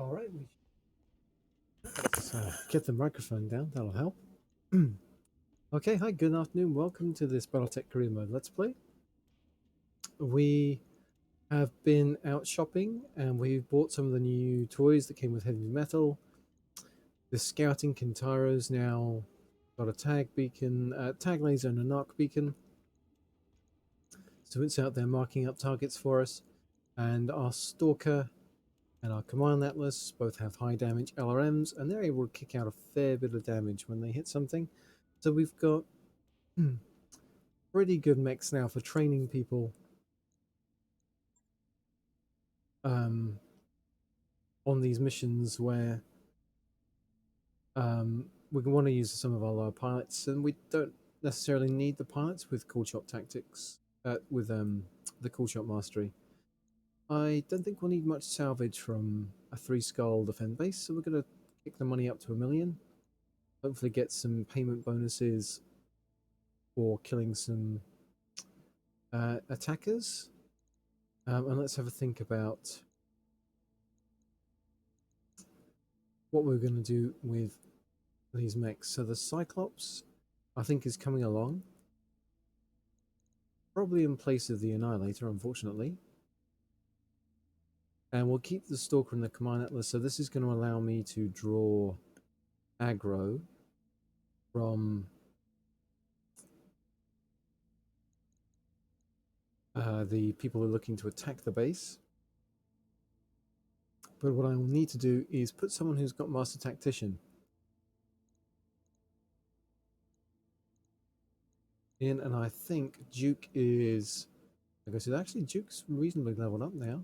All right, let's get the microphone down. That'll help. Okay, hi, good afternoon. Welcome to this Battletech Career Mode Let's Play. We have been out shopping and we've bought some of the new toys that came with heavy metal. The scouting Kintaro's now got a tag beacon, tag laser, and a narc beacon. So it's out there marking up targets for us. And our Stalker and our Command Atlas both have high damage LRMs, and they're able to kick out a fair bit of damage when they hit something. So we've got pretty good mechs now for training people on these missions where we want to use some of our lower pilots, and we don't necessarily need the pilots with cool shot tactics, with the cool shot mastery. I don't think we'll need much salvage from a 3-skull defend base, so we're going to kick the money up to 1 million. Hopefully get some payment bonuses for killing some attackers. And let's have a think about what we're going to do with these mechs. So the Cyclops, I think, is coming along. Probably in place of the Annihilator, unfortunately. And we'll keep the Stalker and the Command Atlas. So this is going to allow me to draw aggro from the people who are looking to attack the base. But what I will need to do is put someone who's got Master Tactician in, and I think Duke is... Like I said, actually Duke's reasonably leveled up now.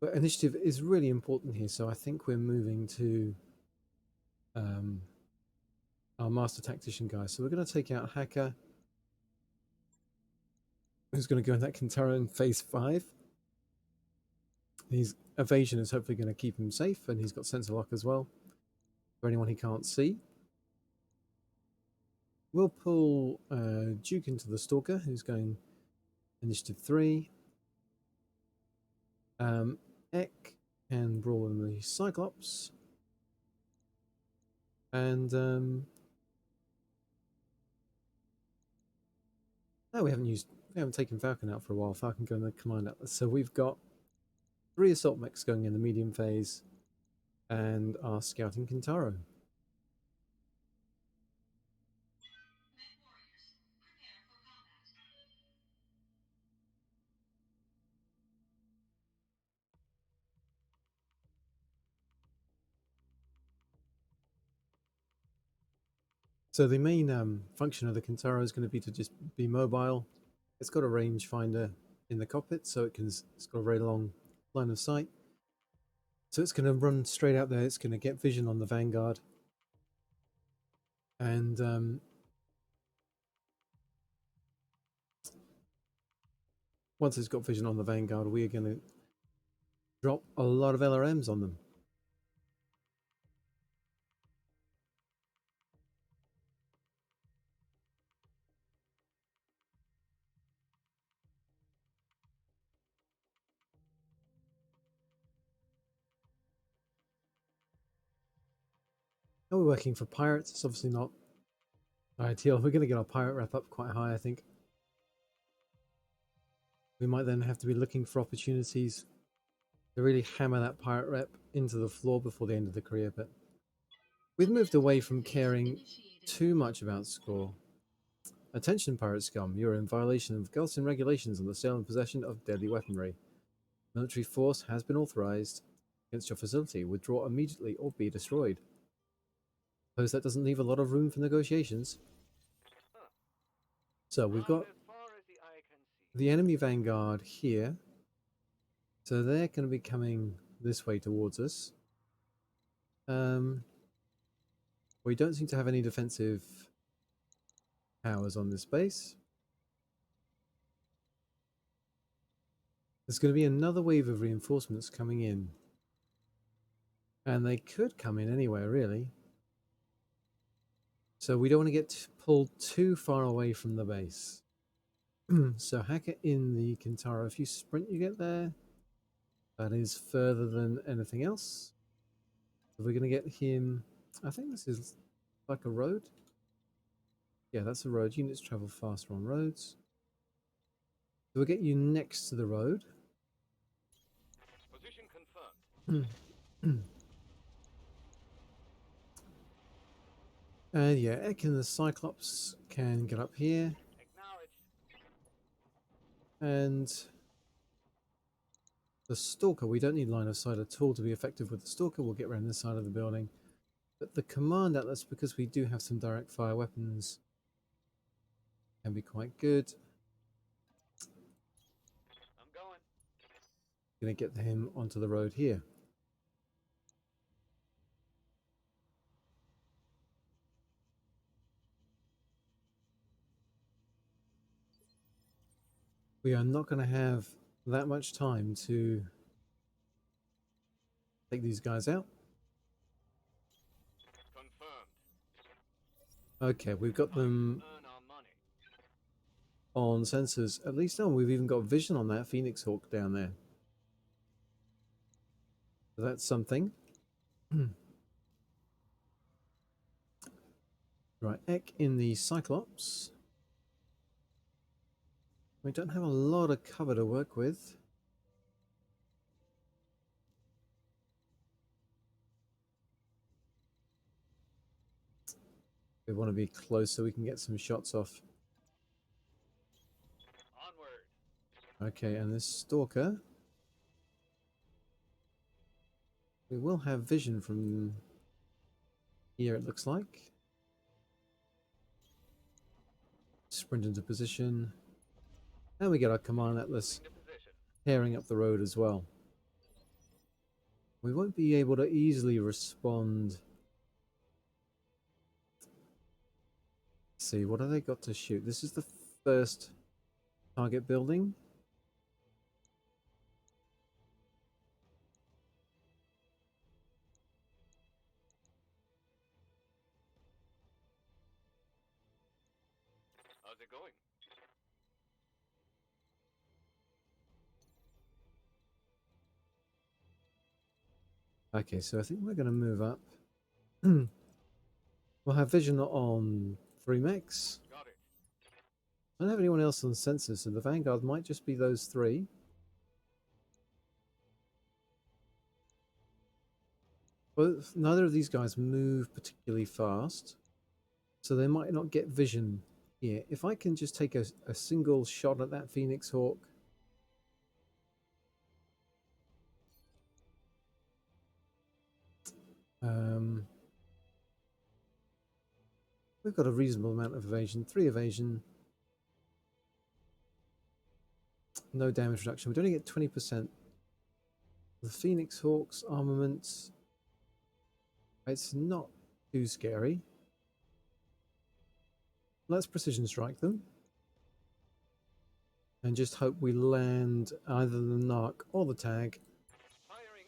But initiative is really important here, so I think we're moving to our Master Tactician guy. So we're going to take out Hacker, who's going to go in that Kintaro in phase 5. His evasion is hopefully going to keep him safe, and he's got sensor lock as well for anyone he can't see. We'll pull Duke into the Stalker, who's going initiative 3. Ek and Brawl in the Cyclops. And no, we haven't taken Falcon out for a while. Falcon going in the Command Atlas. So we've got 3 assault mechs going in the medium phase, and our scouting Kintaro. So the main function of the Kintaro is going to be to just be mobile. It's got a rangefinder in the cockpit, so it's got a very long line of sight. So it's going to run straight out there. It's going to get vision on the Vanguard. And once it's got vision on the Vanguard, we are going to drop a lot of LRMs on them. And we're working for pirates. It's obviously not ideal. We're going to get our pirate rep up quite high, I think. We might then have to be looking for opportunities to really hammer that pirate rep into the floor before the end of the career. But we've moved away from caring too much about score. Attention, pirate scum. You're in violation of Gulfstream regulations on the sale and possession of deadly weaponry. Military force has been authorized against your facility. Withdraw immediately or be destroyed. Suppose that doesn't leave a lot of room for negotiations. So we've got the enemy Vanguard here. So they're going to be coming this way towards us. We don't seem to have any defensive powers on this base. There's going to be another wave of reinforcements coming in. And they could come in anywhere, really. So we don't want to get pulled too far away from the base. So Hacker in the Kintaro, if you sprint, you get there. That is further than anything else. So we're going to get him. I think this is like a road. Yeah, that's a road. Units travel faster on roads. So we'll get you next to the road. Position confirmed. And yeah, Ek and the Cyclops can get up here. Acknowledged. And the Stalker, we don't need line of sight at all to be effective with the Stalker. We'll get around this side of the building. But the Command Atlas, because we do have some direct fire weapons, can be quite good. I'm going. Gonna get him onto the road here. We are not going to have that much time to take these guys out. Confirmed. Okay, we've got them Earn our money. on sensors. At least, we've even got vision on that Phoenix Hawk down there. So that's something. Right, Ek in the Cyclops. We don't have a lot of cover to work with. We want to be close so we can get some shots off. Onward. Okay, and this Stalker. We will have vision from here, it looks like. Sprint into position. And we get our Command Atlas tearing up the road as well. We won't be able to easily respond. Let's see, what have they got to shoot? This is the first target building. How's it going? Okay, so I think we're going to move up. We'll have vision on 3 mechs. Got it. I don't have anyone else on sensors, so the Vanguard might just be those 3. But neither of these guys move particularly fast, so they might not get vision here. If I can just take a single shot at that Phoenix Hawk. We've got a reasonable amount of evasion, 3 evasion. No damage reduction. We'd only get 20%. The Phoenix Hawk's armament, it's not too scary. Let's precision strike them. And just hope we land either the Narc or the Tag.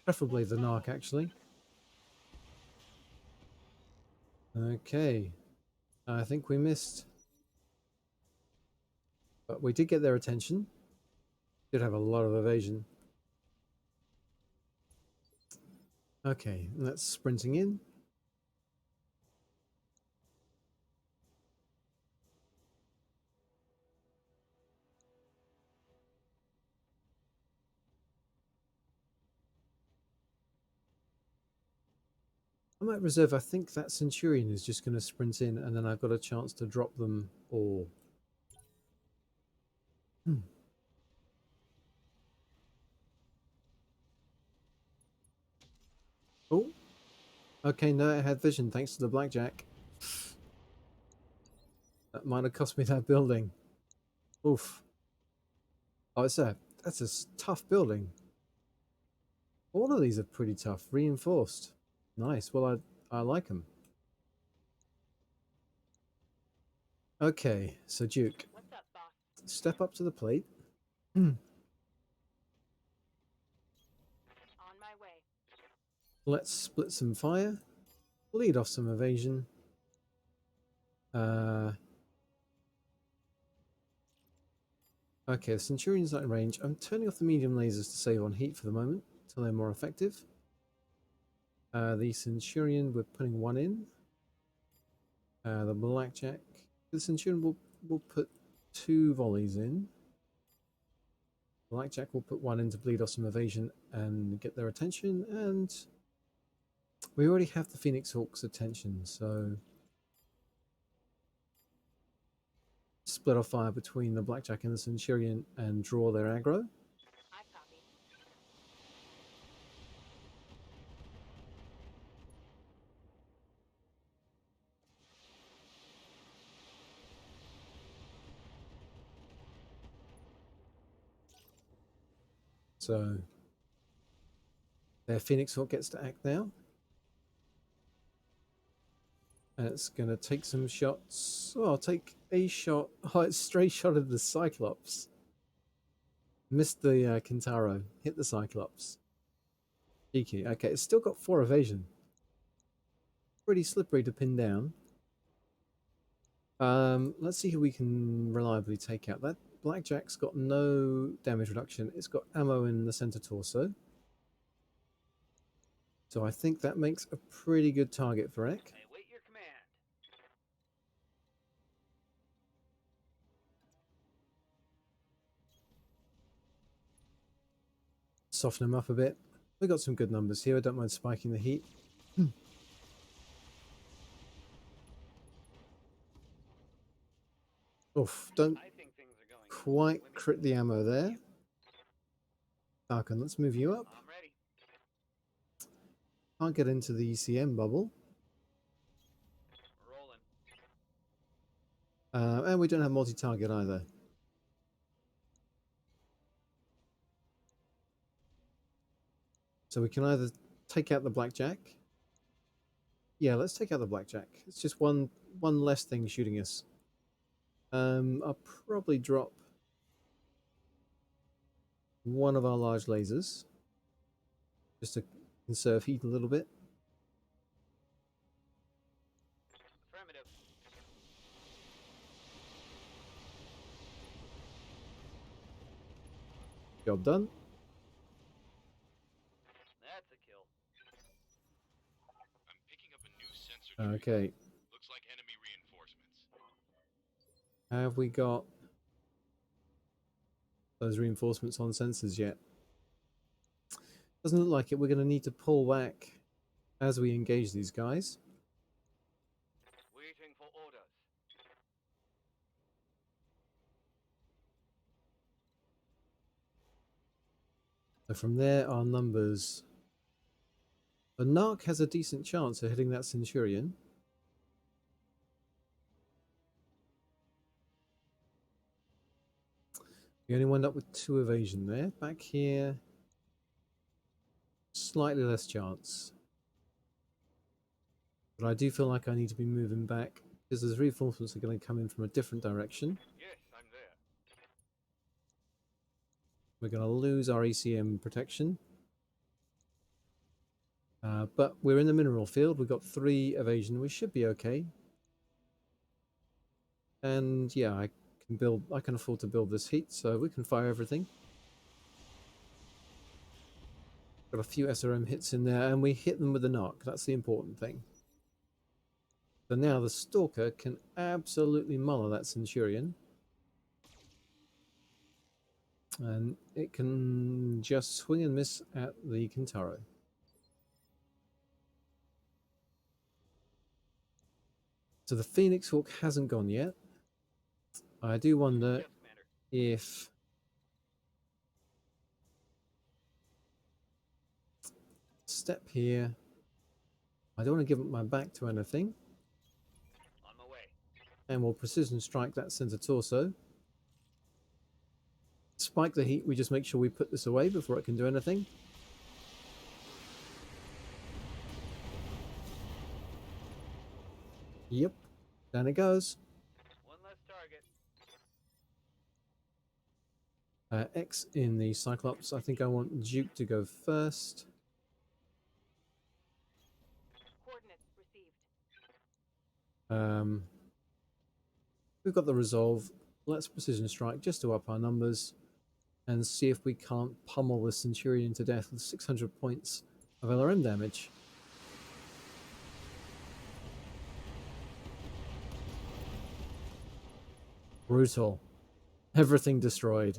Preferably the Narc, actually. Okay. I think we missed. But we did get their attention. Did have a lot of evasion. Okay, that's sprinting in. I might reserve, I think that Centurion is just going to sprint in and then I've got a chance to drop them all. Oh, okay, no, it had vision thanks to the blackjack. That might have cost me that building. Oof. Oh, that's a tough building. All of these are pretty tough, reinforced. Nice, well, I like them. Okay, so Duke. What's up, boss? Step up to the plate. On my way. Let's split some fire. Lead off some evasion. Okay, the Centurion's not in range. I'm turning off the medium lasers to save on heat for the moment, until they're more effective. The Centurion, we're putting one in. The Blackjack. The Centurion will put 2 volleys in. Blackjack will put 1 in to bleed off some evasion and get their attention. And we already have the Phoenix Hawk's attention, so split off fire between the Blackjack and the Centurion and draw their aggro. I copy. So their Phoenix Hawk gets to act now. And it's going to take some shots. Oh, I'll take a shot. Oh, it's straight shot at the Cyclops. Missed the Kintaro. Hit the Cyclops. Cheeky. Okay, it's still got 4 evasion. Pretty slippery to pin down. Let's see who we can reliably take out. That Blackjack's got no damage reduction. It's got ammo in the center torso. So I think that makes a pretty good target for Ek. I await your command. Soften him up a bit. We've got some good numbers here. I don't mind spiking the heat. Oof, don't I think things are going quite swimmingly. crit the ammo there. Falcon, let's move you up. I'm ready. Can't get into the ECM bubble. Rolling. And we don't have multi-target either. So we can either take out the Blackjack. Yeah, let's take out the Blackjack. It's just one less thing shooting us. I'll probably drop one of our large lasers just to conserve heat a little bit. Affirmative. Job done. That's a kill. I'm picking up a new sensor tree. Okay, Looks like enemy reinforcements. have we got those reinforcements on sensors yet? Doesn't look like it. We're going to need to pull back as we engage these guys. Waiting for orders. So from there, our numbers. The Narc has a decent chance of hitting that Centurion. We only wind up with 2 evasion there. Back here, slightly less chance. But I do feel like I need to be moving back because those reinforcements are going to come in from a different direction. Yes, I'm there. We're going to lose our ECM protection. But we're in the mineral field. We've got 3 evasion. We should be okay. And yeah, I can afford to build this heat, so we can fire everything. Got a few SRM hits in there, and we hit them with the Narc. That's the important thing. So now the Stalker can absolutely muller that Centurion. And it can just swing and miss at the Kintaro. So the Phoenix Hawk hasn't gone yet. I do wonder Yes, Commander. if step here. I don't want to give up my back to anything. On my way. And we'll precision strike that center torso. Spike the heat, we just make sure we put this away before it can do anything. Yep, down it goes. One less target. X in the Cyclops. I think I want Duke to go first. Coordinates received. We've got the resolve. Let's precision strike just to up our numbers and see if we can't pummel the Centurion to death with 600 points of LRM damage. Brutal. Everything destroyed.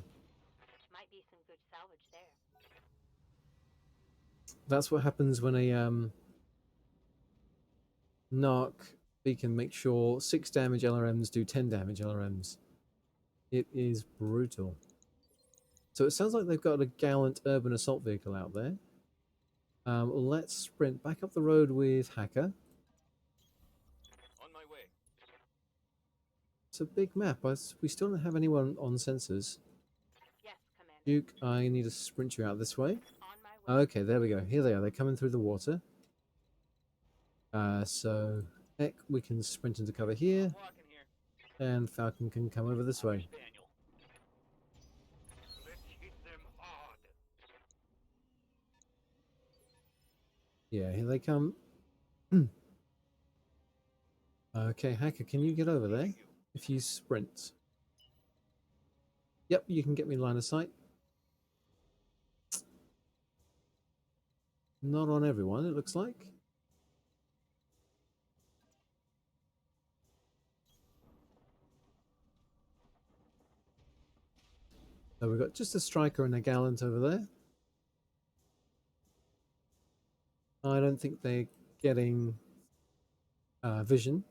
Might be some good salvage there. That's what happens when a Narc beacon makes sure 6 damage LRMs do 10 damage LRMs. It is brutal. So it sounds like they've got a gallant urban assault vehicle out there. Let's sprint back up the road with Hacker. On my way. It's a big map. We still don't have anyone on sensors. Yes, Commander. Duke, I need to sprint you out this way. On my way. Okay, there we go. Here they are. They're coming through the water. So, heck, we can sprint into cover here. Walking here. And Falcon can come over this way. Spaniel. Let's hit them hard. Yeah, here they come. Okay, Hacker, can you get over there? If you sprint. Yep, you can get me line of sight. Not on everyone, it looks like. So we've got just a striker and a gallant over there. I don't think they're getting vision.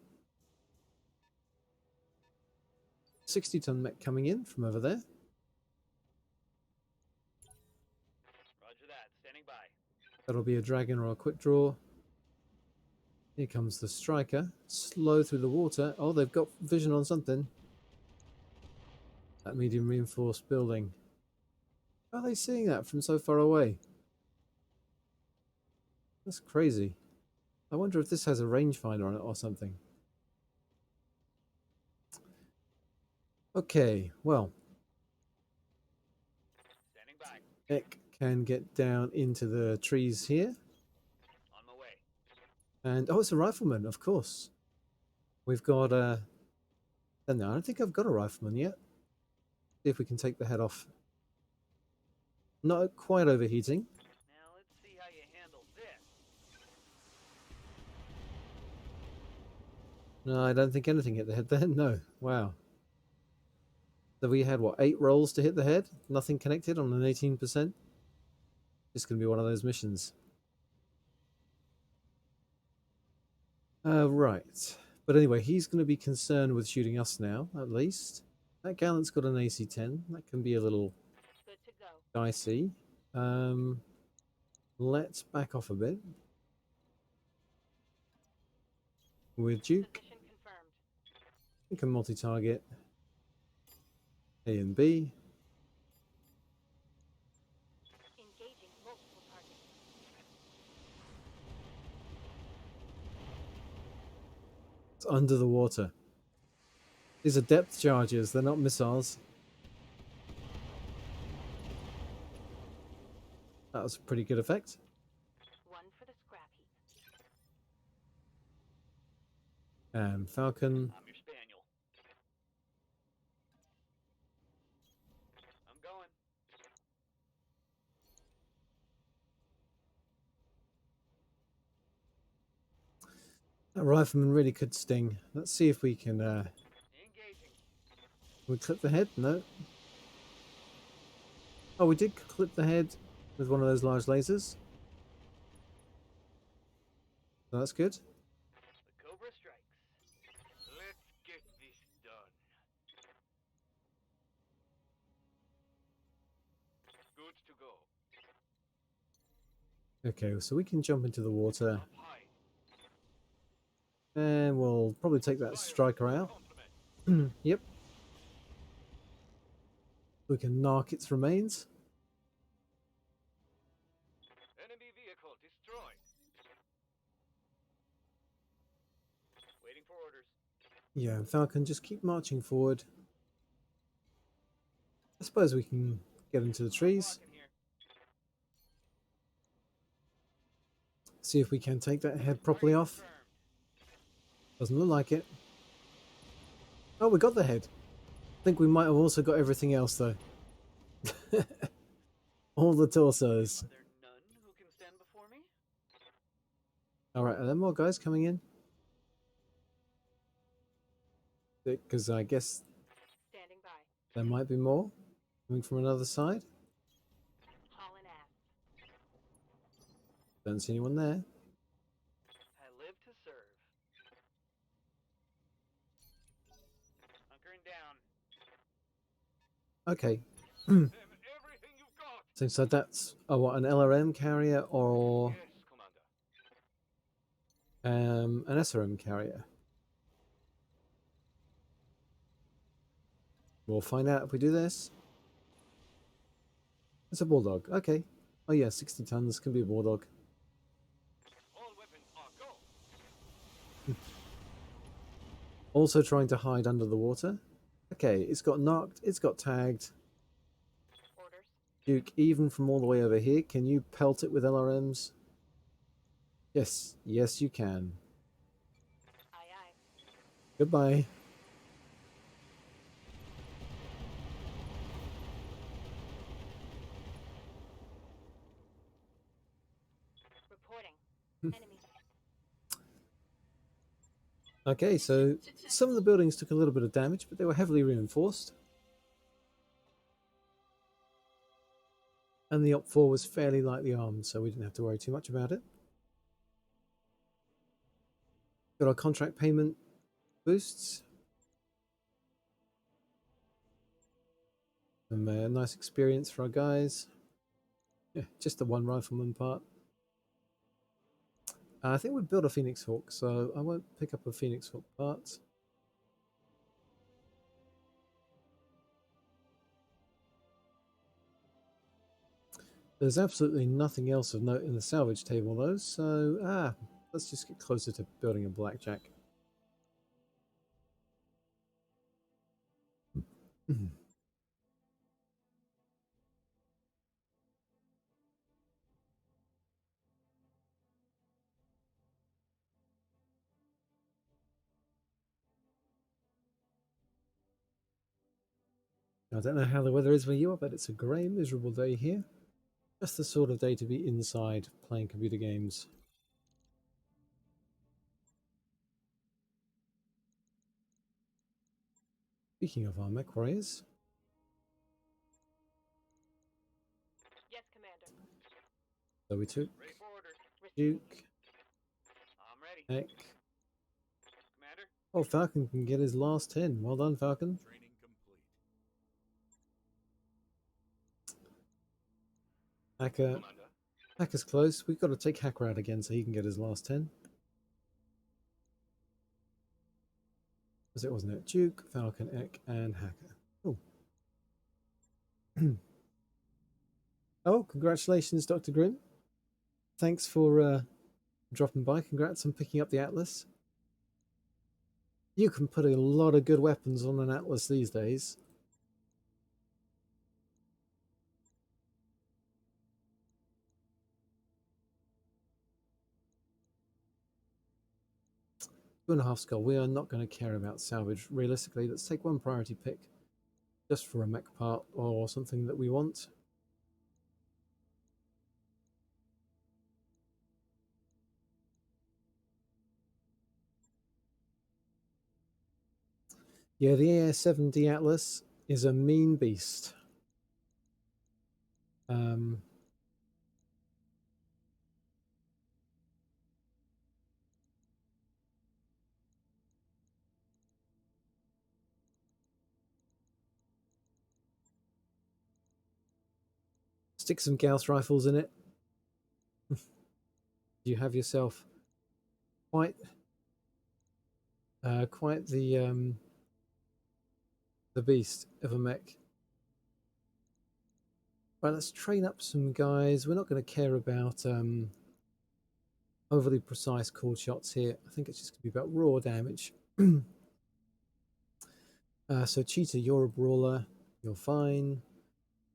60-ton mech coming in from over there. Roger that. Standing by. That'll be a dragon or a quick draw. Here comes the striker. Slow through the water. Oh, they've got vision on something. That medium reinforced building. How are they seeing that from so far away? That's crazy. I wonder if this has a rangefinder on it or something. Okay, well, Standing by. Ek can get down into the trees here. On my way. And, oh, it's a rifleman, of course. We've got no, I don't think I've got a rifleman yet. See if we can take the head off. Not quite overheating. Now let's see how you handle this. No, I don't think anything hit the head there. No. Wow. So we had, what, 8 rolls to hit the head? Nothing connected on an 18%? It's going to be one of those missions. Right. But anyway, he's going to be concerned with shooting us now, at least. That gallant's got an AC-10. That can be a little Good to go. dicey. Let's back off a bit. With Duke, Position confirmed. we can multi-target A and B. Engaging multiple targets. It's under the water. These are depth charges, they're not missiles. That was a pretty good effect. One for the scrap heap. And Falcon. I'm your spaniel. I'm going. That rifleman really could sting. Let's see if we can Engaging. we clip the head? No. Oh, we did clip the head with one of those large lasers. So that's good. The Cobra strikes. Let's get this done. Good to go. Okay, so we can jump into the water. Up high. And we'll probably take that striker out. Compliment. Yep. We can narc its remains. Enemy vehicle destroyed. Waiting for orders. Yeah, and Falcon, just keep marching forward. I suppose we can get into the trees. Walking here. See if we can take that head properly off. Confirmed. Doesn't look like it. Oh, we got the head. think we might have also got everything else though. All the torsos. Are there none who can stand before me? Alright, are there more guys coming in? Because I guess Standing by. there might be more coming from another side. Hauling ass. Don't see anyone there. I live to serve. Hunkering down. Okay. Them everything you've got. So that's what, an LRM carrier or Yes, Commander. an SRM carrier? We'll find out if we do this. It's a bulldog. Okay. Oh yeah, 60 tons can be a bulldog. All weapons are go. Also trying to hide under the water. Okay, it's got knocked. It's got tagged. Orders. Duke, even from all the way over here, can you pelt it with LRMs? Yes. Yes, you can. Aye aye. Goodbye. Reporting. Enemy. Okay, so some of the buildings took a little bit of damage, but they were heavily reinforced. And the Op 4 was fairly lightly armed, so we didn't have to worry too much about it. Got our contract payment boosts. And a nice experience for our guys. Yeah, just the one rifleman part. I think we'd build a Phoenix Hawk, so I won't pick up a Phoenix Hawk part. There's absolutely nothing else of note in the salvage table though, so let's just get closer to building a blackjack. I don't know how the weather is where you are, but it's a grey, miserable day here. Just the sort of day to be inside playing computer games. Speaking of our mech warriors, Yes, Commander. so we took Ready for orders. Duke, I'm ready. Eck. Commander. Oh, Falcon can get his last 10. Well done, Falcon. Training complete. Hacker, Commander. Hacker's close. We've got to take Hacker out again so he can get his last 10. Because it wasn't it? Duke, Falcon, Eck, and Hacker. Oh. Oh, congratulations, Dr. Grimm. Thanks for dropping by. Congrats on picking up the Atlas. You can put a lot of good weapons on an Atlas these days. Two and a half skull. We are not going to care about salvage. Realistically, let's take one priority pick just for a mech part or something that we want. Yeah, the AS-70 Atlas is a mean beast. Stick some Gauss rifles in it. You have yourself quite the beast of a mech. Right, let's train up some guys. We're not going to care about overly precise call shots here. I think it's just going to be about raw damage. So Cheetah, you're a brawler. You're fine.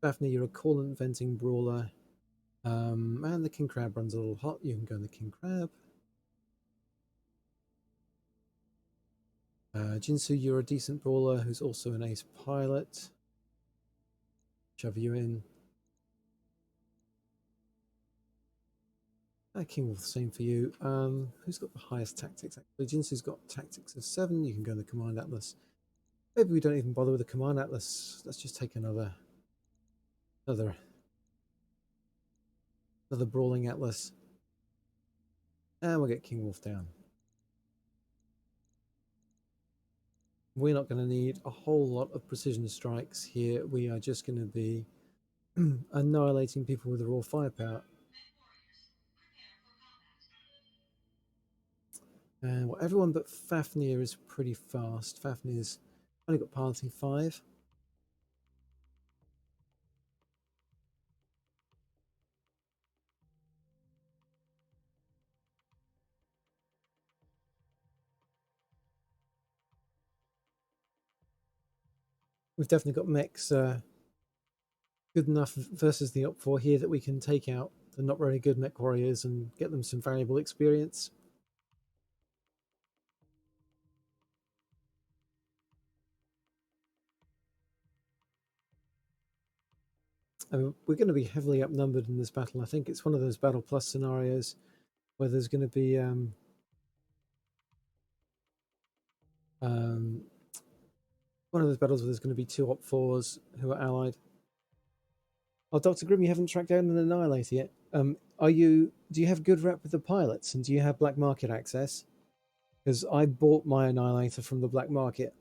Daphne, you're a coolant venting brawler. And the King Crab runs a little hot. You can go in the King Crab. Jinsu, you're a decent brawler who's also an ace pilot. Shove you in. King Wolf, same for you. Who's got the highest tactics? Actually, Jinsu's got tactics of 7. You can go in the Command Atlas. Maybe we don't even bother with the Command Atlas. Let's just take another brawling Atlas. And we'll get King Wolf down. We're not going to need a whole lot of precision strikes here. We are just going to be annihilating people with raw firepower. And well, everyone but Fafnir is pretty fast. Fafnir's only got piloting 5. We've definitely got mechs good enough versus the Op 4 here that we can take out the not very good mech warriors and get them some valuable experience. I mean, we're going to be heavily outnumbered in this battle. I think it's one of those Battle Plus scenarios where there's going to be one of those battles where there's going to be 2 Op 4s who are allied. Oh, Dr. Grimm, you haven't tracked down an Annihilator yet. Do you have good rep with the pilots, and do you have black market access? Because I bought my Annihilator from the black market.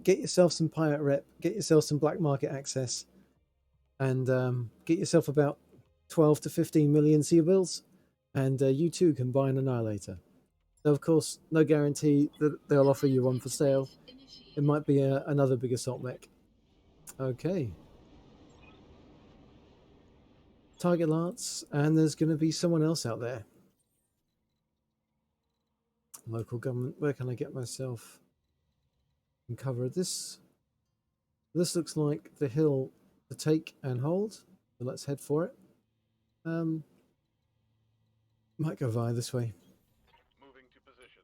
Get yourself some pirate rep, get yourself some black market access, and get yourself about 12 to 15 million sea bills, and you too can buy an Annihilator. Though, of course, no guarantee that they'll offer you one for sale. It might be another big assault mech. Okay. Target Lance, and there's going to be someone else out there. Local government, where can I get myself in cover of this? This looks like the hill to take and hold, so let's head for it. Might go via this way. Moving to position.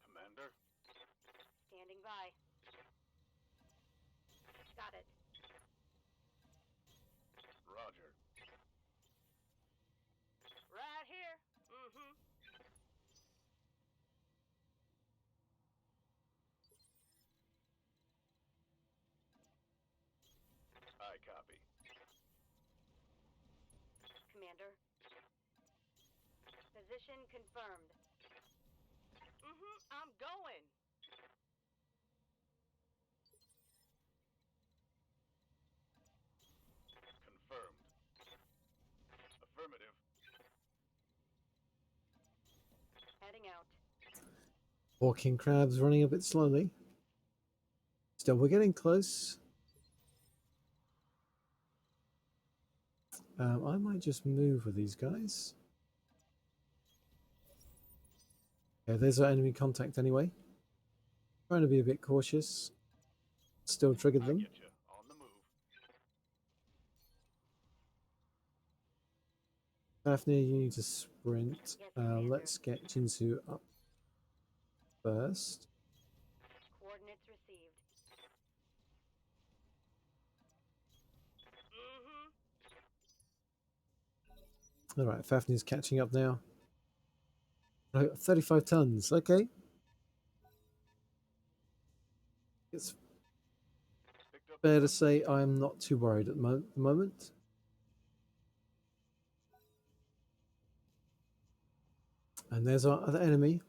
Commander. Standing by. Got it. Roger. Right here. Mm-hmm. I copy. Commander. Position confirmed. Mm-hmm. I'm going. Confirmed. Affirmative. Heading out. Walking crabs running a bit slowly. Still, we're getting close. I might just move with these guys. Yeah, there's our enemy contact anyway. Trying to be a bit cautious. Still triggered I them. get you. On the move. Daphne, you need to sprint. Yes, Commander. Let's get Jinsu up first. Coordinates received. Mm-hmm. Alright, Fafnir's catching up now. Right, 35 tons, okay. It's Picked up fair to say I'm not too worried at the moment. And there's our other enemy.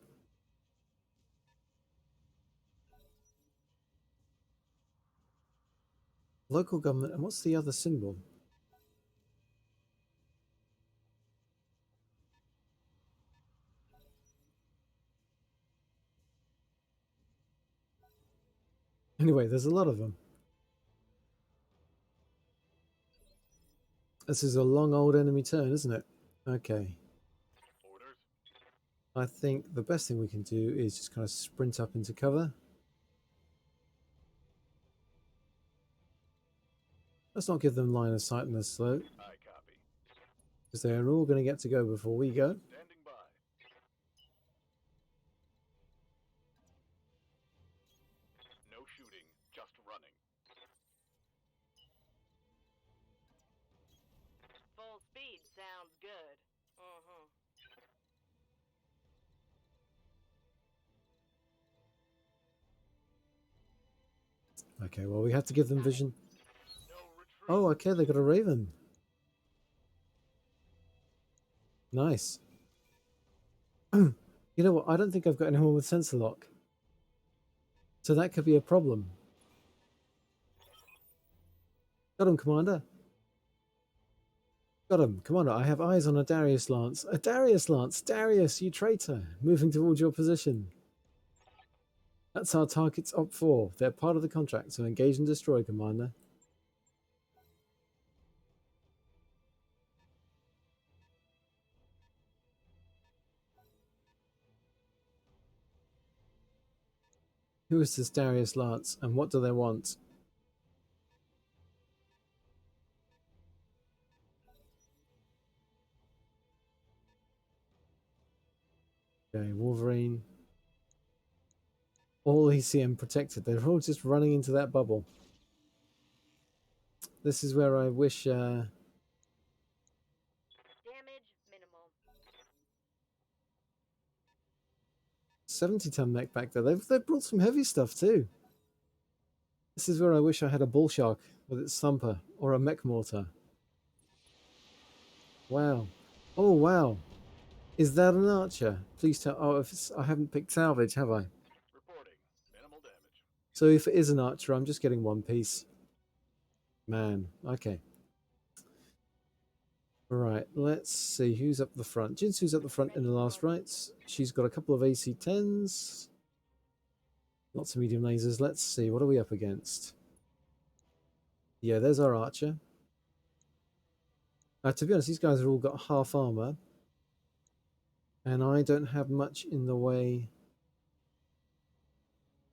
Local government, and what's the other symbol? Anyway, there's a lot of them. This is a long old enemy turn, isn't it? Okay. orders. I think the best thing we can do is just kind of sprint up into cover. Let's not give them line of sight in this slow. I copy. Because they're all going to get to go before we go. Standing by. No shooting, just running. Full speed sounds good. Mm-hmm. Okay, well, we have to give them vision. No retreat. Oh, okay, they got a Raven. Nice. You know what? I don't think I've got anyone with sensor lock. So that could be a problem. Got him, Commander. Got him. Commander, I have eyes on a Darius Lance. A Darius Lance! Darius, you traitor! Moving towards your position. That's our target's Op 4. They're part of the contract, so engage and destroy, Commander. Who is this Darius Lance, and what do they want? Okay, Wolverine. All ECM protected. They're all just running into that bubble. This is where I wish... Damage minimal. 70-ton mech back there. They've brought some heavy stuff too. This is where I wish I had a bull shark with its thumper or a mech mortar. Wow. Oh, wow. Is that an archer? Please tell... Oh, if it's, I haven't picked salvage, have I? Reporting. Minimal damage. So if it is an archer, I'm just getting one piece. Man, okay. Right, let's see who's up the front. Jinsu's up the front in the last rights. She's got a couple of AC-10s. Lots of medium lasers. Let's see, what are we up against? Yeah, there's our archer. To be honest, these guys have all got half armor. And I don't have much in the way...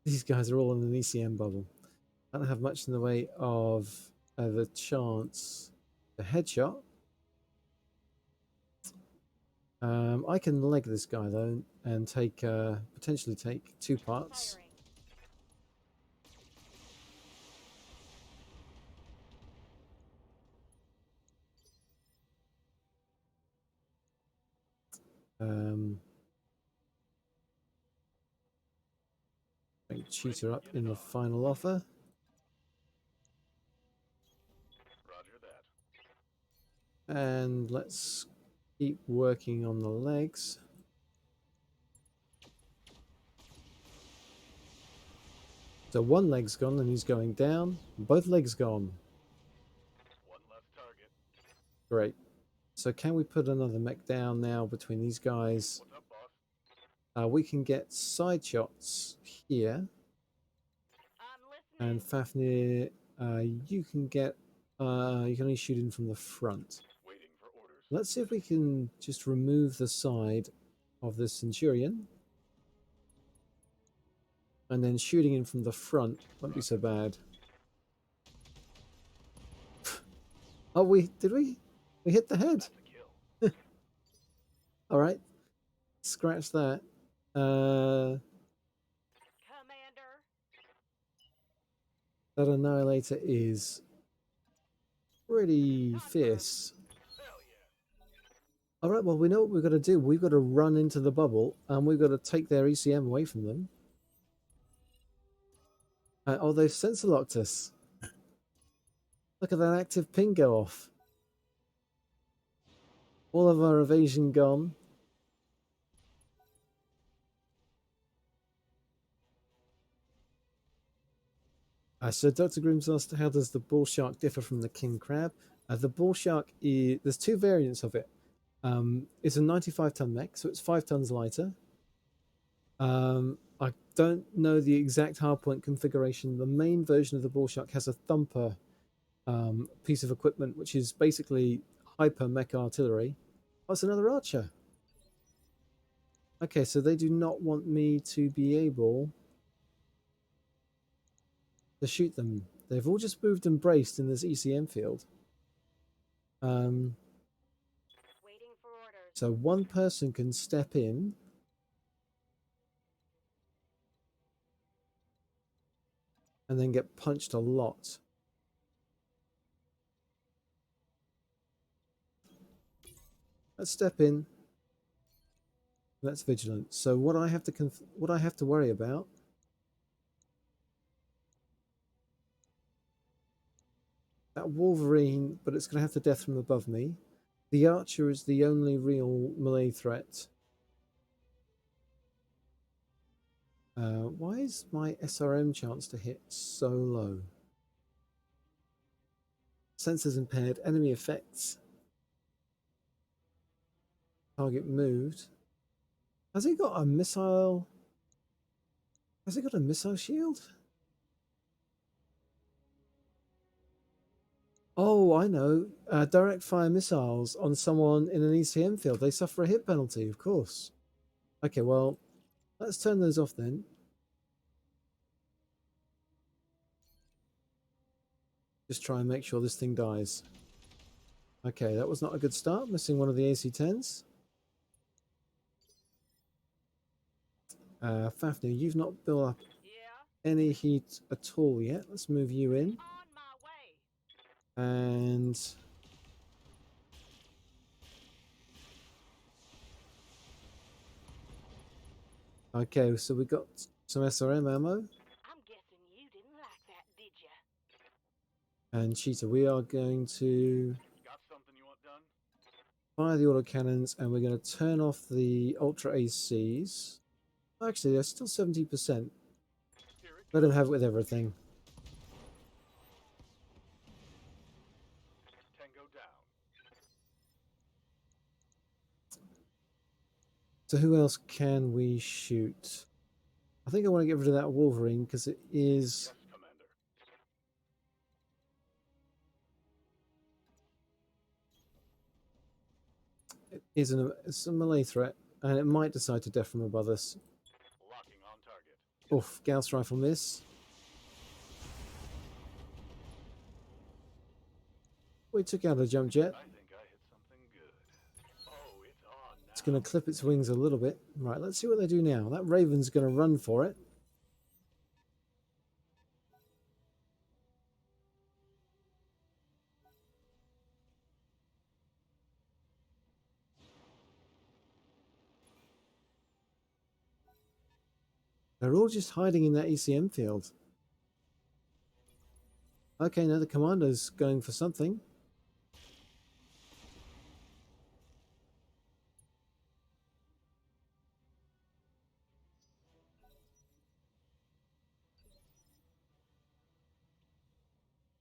These guys are all in an ECM bubble. I don't have much in the way of the chance to headshot. I can leg this guy though and take potentially take 2 parts. Bring Cheetah up in the final offer. Roger that. And let's keep working on the legs. So one leg's gone and he's going down. Both legs gone. One left target. Great. So can we put another mech down now between these guys? What's up, boss? We can get side shots here. I'm listening. And Fafnir, you can get... you can only shoot in from the front. Waiting for orders. Let's see if we can just remove the side of the Centurion. And then shooting in from the front won't be so bad. Oh, we hit the head. That's a kill. All right, scratch that. Commander. That Annihilator is pretty fierce. Hell yeah. All right, well, we know what we've got to do. We've got to run into the bubble, and we've got to take their ECM away from them. Oh, they've sensor locked us. Look at that active ping go off. All of our evasion gone. So Dr. Grimm's asked, how does the bull shark differ from the king crab? The bull shark is, there's 2 variants of it. It's a 95-ton mech, so it's 5 tons lighter. I don't know the exact hardpoint configuration. The main version of the bull shark has a thumper piece of equipment, which is basically hyper mech artillery. Oh, it's another archer. Okay, so they do not want me to be able to shoot them. They've all just moved and braced in this ECM field. So one person can step in and then get punched a lot. Let's step in. That's vigilant. So what I have to worry about that Wolverine, but it's going to have to death from above me. The Archer is the only real melee threat. Why is my SRM chance to hit so low? Sensors impaired. Enemy effects. Target moved. Has he got a missile? Has he got a missile shield? Oh, I know. Direct fire missiles on someone in an ECM field. They suffer a hit penalty, of course. Okay, well, let's turn those off then. Just try and make sure this thing dies. Okay, that was not a good start. Missing one of the AC-10s. Fafnir, you've not built up Yeah, any heat at all yet. Let's move you in. on my way. And okay, so we got some SRM ammo. I'm guessing you didn't like that, did ya? And Cheetah, we are going to Got something you want done? fire the autocannons and we're going to turn off the Ultra ACs. Actually, they're still 70%. Here it Let them have it with everything. Tango down. So who else can we shoot? I think I want to get rid of that Wolverine because it is... Yes, Commander. It's a melee threat, and it might decide to death from above us. Locking on target. Oof, Gauss rifle miss. We took out a jump jet. I think I hit something good. Oh, it's on now. It's going to clip its wings a little bit. Right, let's see what they do now. That Raven's going to run for it. They're all just hiding in that ECM field. Okay, now the commando's going for something.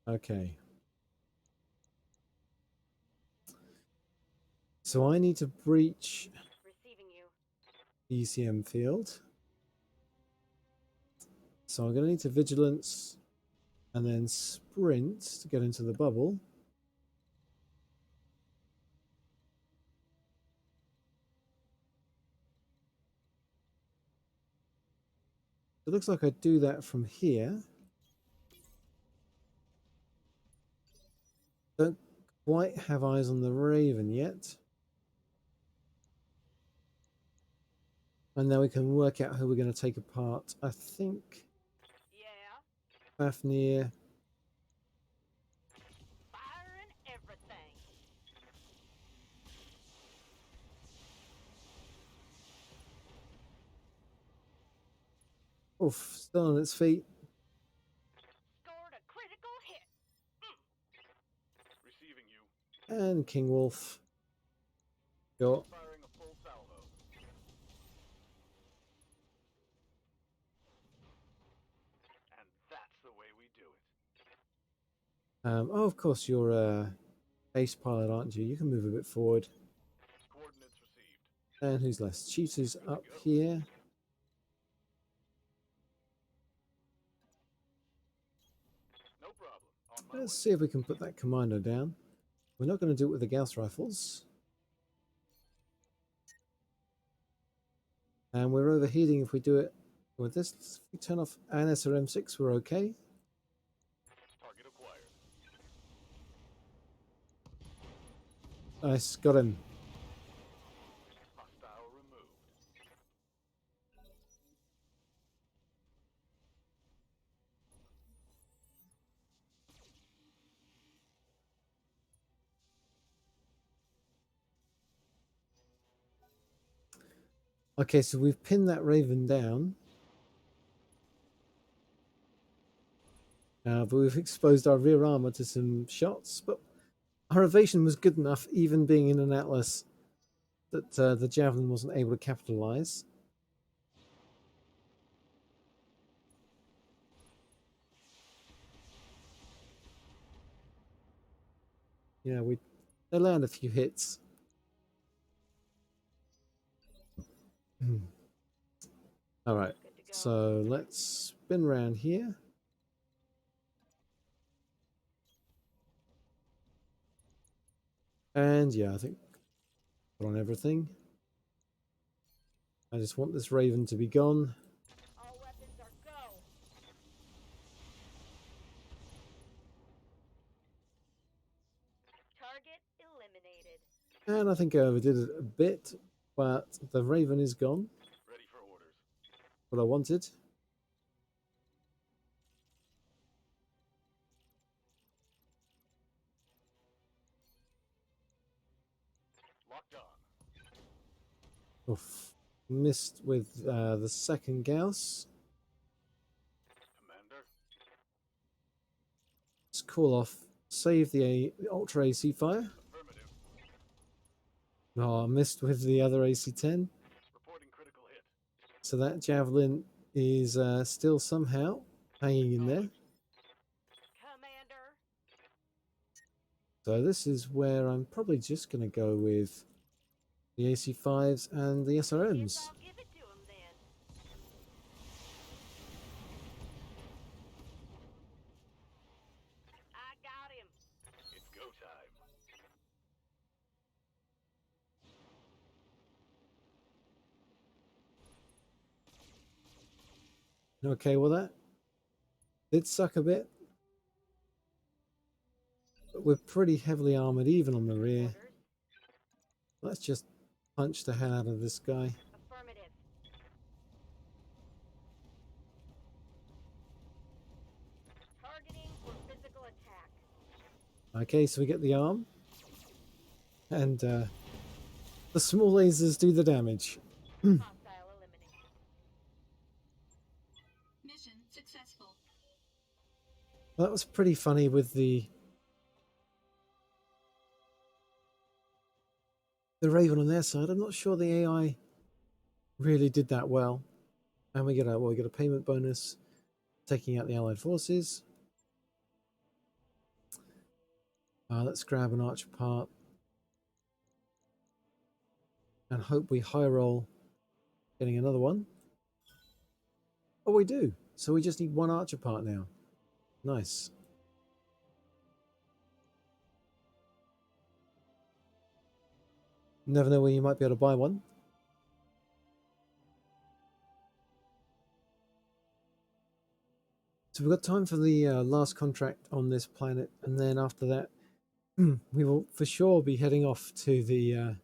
Okay. So I need to breach Receiving you. the ECM field. So I'm going to need to vigilance and then sprint to get into the bubble. It looks like I do that from here. Don't quite have eyes on the Raven yet. And now we can work out who we're going to take apart. I think Yeah, Fafnir. firing everything. Oof, still on its feet. Scored a critical hit. Receiving you. And King Wolf. Got Firing a full salvo. And that's the way we do it. oh, of course, you're a ace pilot, aren't you? You can move a bit forward. Coordinates received. And who's left? Cheetah's up here. No problem. On my Let's way. see if we can put that commando down. We're not going to do it with the Gauss rifles. And we're overheating if we do it with this. If we turn off an SRM6, we're okay. Target acquired. Nice, got him. Okay, so we've pinned that Raven down. But we've exposed our rear armor to some shots. But our evasion was good enough, even being in an Atlas, that the Javelin wasn't able to capitalize. Yeah, they land a few hits. All right, Good to go. so let's spin around here. And yeah, I think put on everything. I just want this Raven to be gone. All weapons are go. Target eliminated. And I think I overdid it a bit, but the Raven is gone. Ready for orders. What I wanted. Locked on. Oof. Missed with the second Gauss. Commander. Let's call off. Save the Ultra AC fire. Affirmative. Oh, I missed with the other AC-10. Reporting critical hit. So that Javelin is still somehow hanging in there. Commander. So this is where I'm probably just going to go with the AC-5s and the Guess SRMs. I'll give it to him then. I got him. It's go time. Okay, well that did suck a bit. But we're pretty heavily armored even on the rear. Orders. Let's just punch the hell out of this guy. Affirmative. Targeting for physical attack. Okay, so we get the arm. And the small lasers do the damage. Hostile eliminated. Mission successful. That was pretty funny with the Raven on their side. I'm not sure the AI really did that well. And we get a payment bonus taking out the Allied forces. Let's grab an archer part and hope we high roll getting another one. Oh, we do. So we just need one archer part now. Nice. Never know when you might be able to buy one. So we've got time for the last contract on this planet, and then after that, we will for sure be heading off to the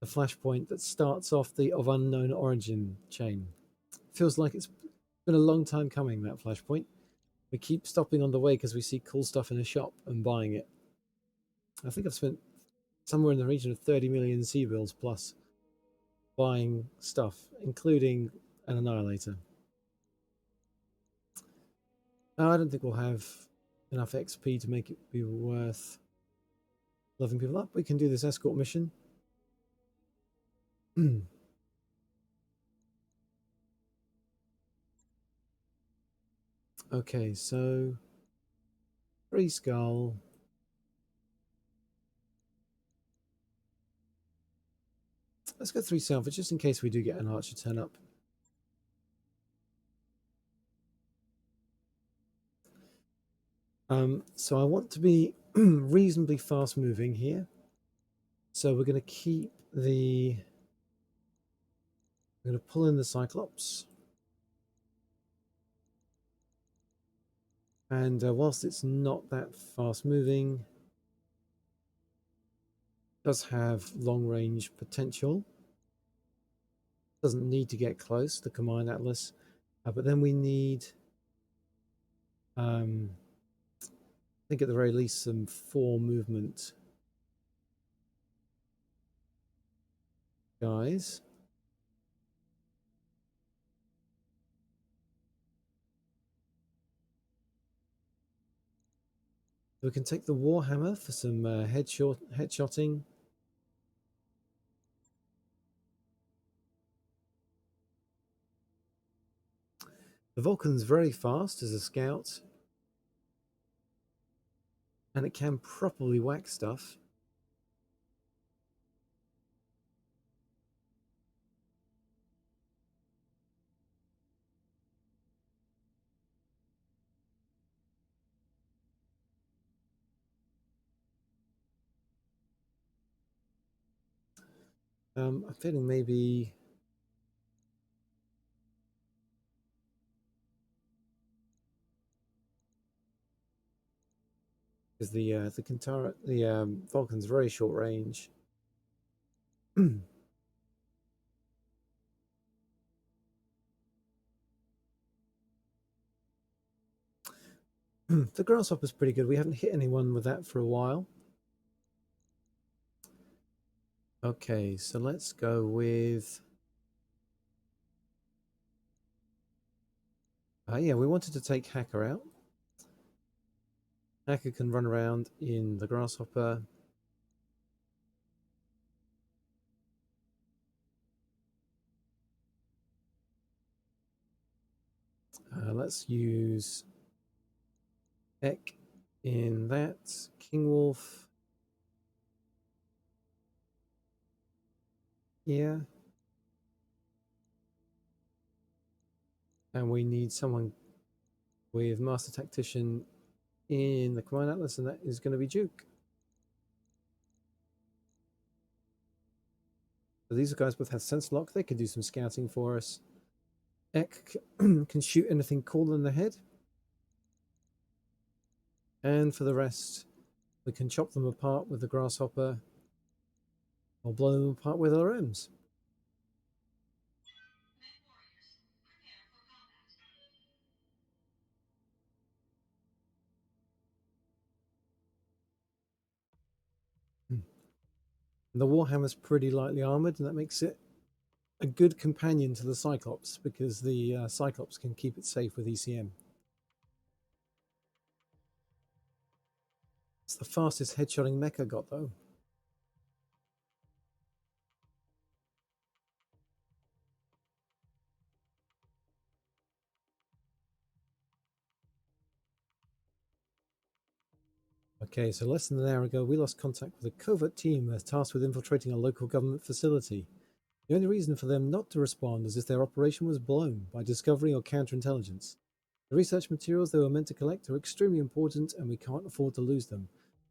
flashpoint that starts off the of unknown origin chain. Feels like it's been a long time coming, that flashpoint. We keep stopping on the way because we see cool stuff in a shop and buying it. I think I've spent somewhere in the region of 30 million C-bills plus buying stuff, including an Annihilator. Now, I don't think we'll have enough XP to make it be worth leveling people up. We can do this escort mission. Okay, so 3 skull. Let's go 3 salvage just in case we do get an archer turn up. So I want to be reasonably fast moving here. So we're going to keep the... We're going to pull in the Cyclops. And whilst it's not that fast moving, it does have long range potential. Doesn't need to get close, the Combined Atlas. But then we need... I think at the very least some 4 movement guys. We can take the Warhammer for some headshotting. The Vulcan's very fast as a scout, and it can properly whack stuff. I'm feeling maybe because the Vulcan's very short range. The Grasshopper's pretty good. We haven't hit anyone with that for a while. Okay, so let's go with... yeah, we wanted to take Hacker out. Hacker can run around in the Grasshopper. Let's use Eck in that. King Wolf. Yeah. And we need someone with Master Tactician in the Command Atlas, and that is going to be Duke. So these guys both have Sense Lock. They could do some scouting for us. Eck can shoot anything cooler in the head. And for the rest, we can chop them apart with the Grasshopper or blow them apart with our arms. The Warhammer's pretty lightly armored, and that makes it a good companion to the Cyclops, because the Cyclops can keep it safe with ECM. It's the fastest headshotting mech I got, though. Okay, so less than an hour ago, we lost contact with a covert team tasked with infiltrating a local government facility. The only reason for them not to respond is if their operation was blown by discovery or counterintelligence. The research materials they were meant to collect are extremely important, and we can't afford to lose them.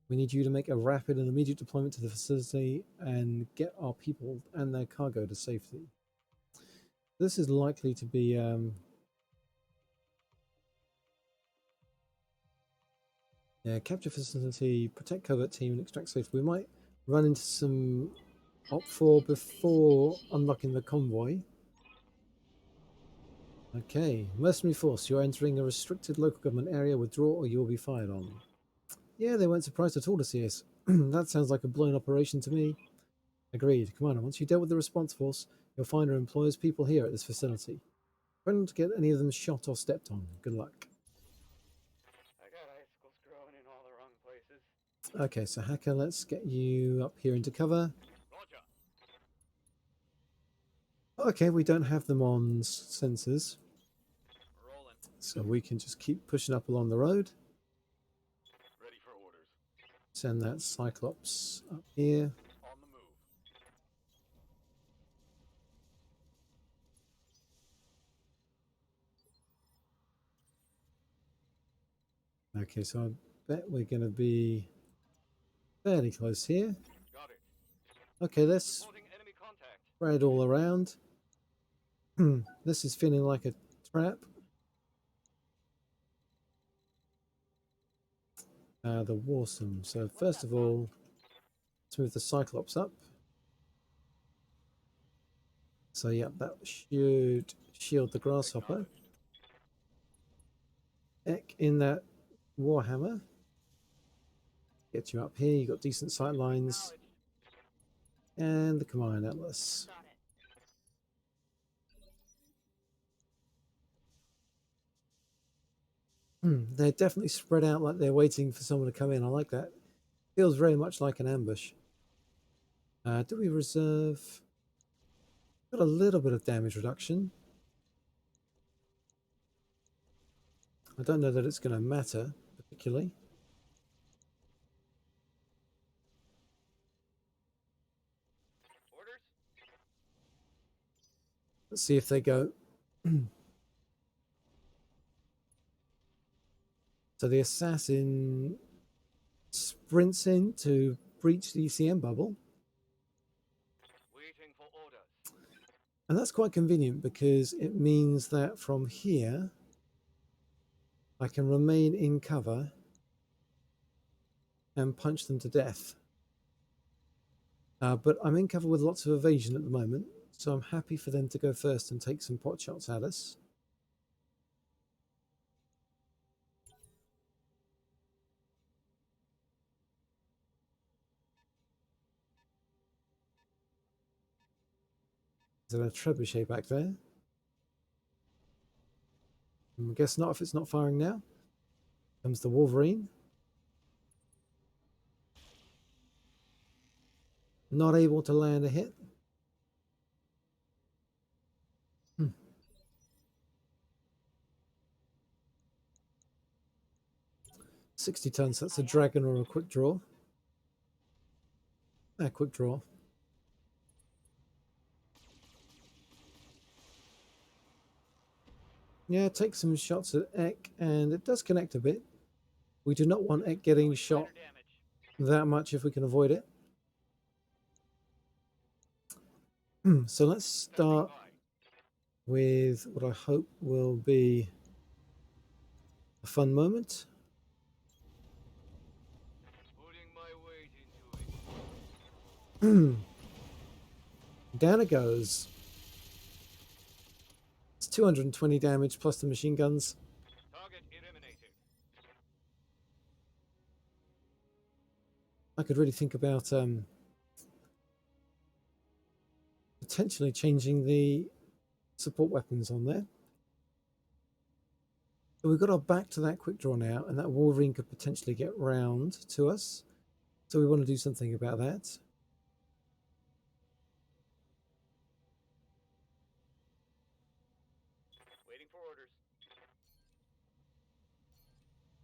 We need you to make a rapid and immediate deployment to the facility and get our people and their cargo to safety. This is likely to be capture facility, protect covert team, and extract safety. We might run into some Op4 before unlocking the convoy. Okay, mercenary force, you're entering a restricted local government area. Withdraw or you will be fired on. Yeah, they weren't surprised at all to see us. That sounds like a blown operation to me. Agreed. Commander, once you dealt with the response force, you'll find our employers people here at this facility. Try not to get any of them shot or stepped on. Good luck. I got icicles growing in all the wrong places. Okay, so Hacker, let's get you up here into cover. Roger. Okay, we don't have them on sensors, We're rolling. so we can just keep pushing up along the road. Ready for orders. Send that Cyclops up here. On the move. Okay, so I bet we're going to be fairly close here. Got it. Okay, let's Reporting enemy contact. spread all around. This is feeling like a trap. The Warsome. So first of all, let's move the Cyclops up. So yeah, that should shield the Grasshopper. Eck in that Warhammer. Get you up here. You've got decent sight lines. And the Command Atlas. Got They're definitely spread out like they're waiting for someone to come in. I like that. Feels very much like an ambush. Do we reserve? Got a little bit of damage reduction. I don't know that it's going to matter particularly. Orders? Let's see if they go. So the assassin sprints in to breach the ECM bubble. Waiting for orders. And that's quite convenient because it means that from here I can remain in cover and punch them to death. But I'm in cover with lots of evasion at the moment, so I'm happy for them to go first and take some pot shots at us. Is there a trebuchet back there? I guess not if it's not firing now. Comes the Wolverine. Not able to land a hit. 60 tons, that's a dragon or a quick draw. Quick draw. Yeah, take some shots at Eck, and it does connect a bit. We do not want Eck getting shot that much if we can avoid it. So let's start with what I hope will be a fun moment. Putting my weight into it. Down it goes. It's 220 damage plus the machine guns. Target eliminated. I could really think about potentially changing the support weapons on there. But we've got our back to that quick draw now, and that Wolverine could potentially get round to us. So we want to do something about that. Waiting for orders.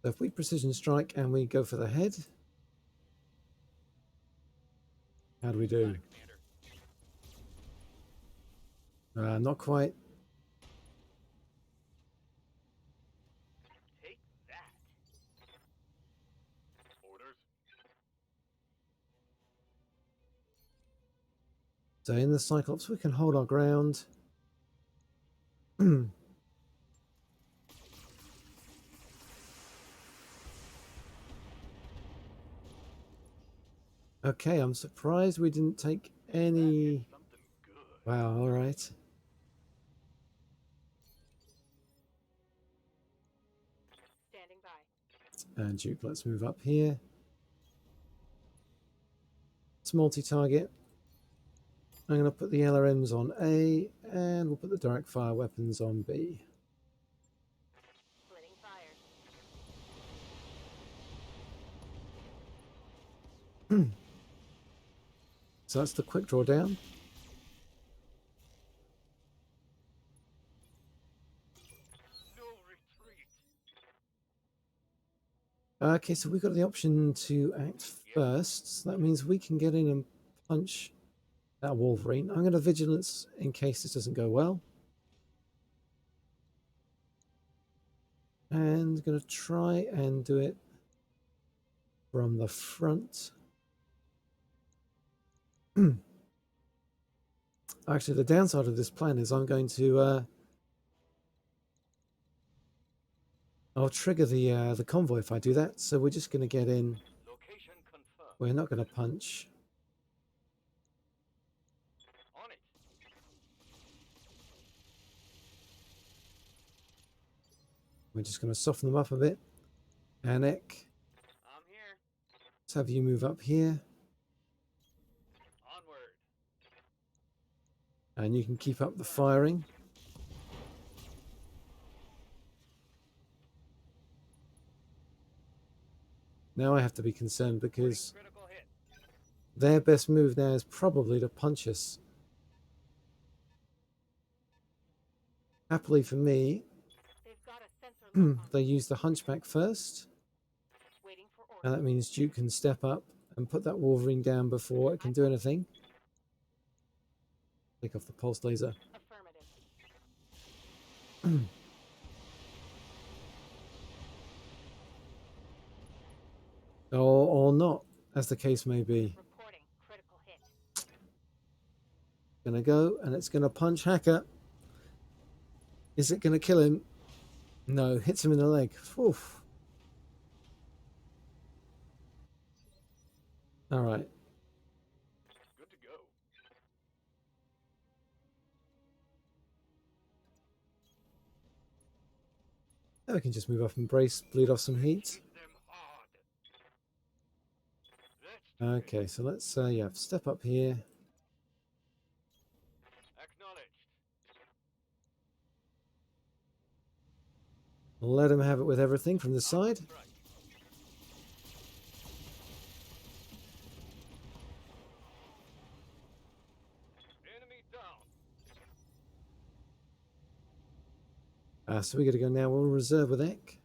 So if we precision strike and we go for the head, how do we do? Not quite. Take that. Orders? So in the Cyclops, we can hold our ground. Okay, I'm surprised we didn't take any. Something good. Wow, all right. Standing by. And Duke, let's move up here. It's multi-target. I'm going to put the LRMs on A, and we'll put the direct fire weapons on B. Splitting fire. So that's the quick draw down. No retreat. Okay, so we've got the option to act first. So that means we can get in and punch that Wolverine. I'm going to vigilance in case this doesn't go well. And going to try and do it from the front. Actually, the downside of this plan is I'm going to I'll trigger the convoy if I do that. So we're just going to get in. Location confirmed. We're not going to punch. On it. We're just going to soften them up a bit. Anek, I'm here. let's have you move up here. Onward. And you can keep up the firing. Now I have to be concerned because Critical hit. their best move now is probably to punch us. Happily for me, They've got a sensor lock on they use the hunchback first, waiting for and orders. that means Duke can step up and put that Wolverine down before it can do anything. Take off the pulse laser. Affirmative. Or not, as the case may be. Reporting critical hit. Gonna go, and it's gonna punch Hacker. Is it gonna kill him? No, hits him in the leg. Oof. All right. Good to go. Now we can just move up and brace, bleed off some heat. Hit them hard. Let's Okay, so let's yeah, step up here. acknowledged. Let him have it with everything from the side. Strike. Enemy down. So we got to go now. We'll reserve with Eck.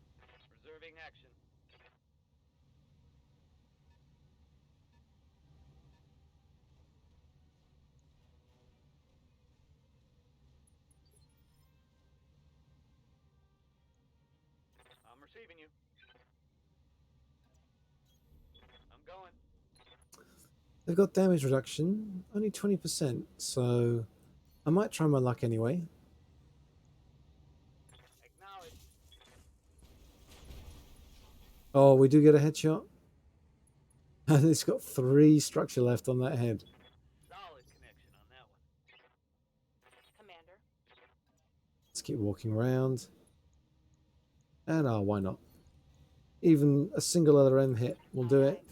Reserving action. I'm receiving you. I'm going. They've got damage reduction, only 20%, so I might try my luck anyway. Acknowledged. Oh, we do get a headshot. And it's got 3 structure left on that head. Solid connection on that one. Commander. Let's keep walking around. And why not? Even a single LRM hit will do it.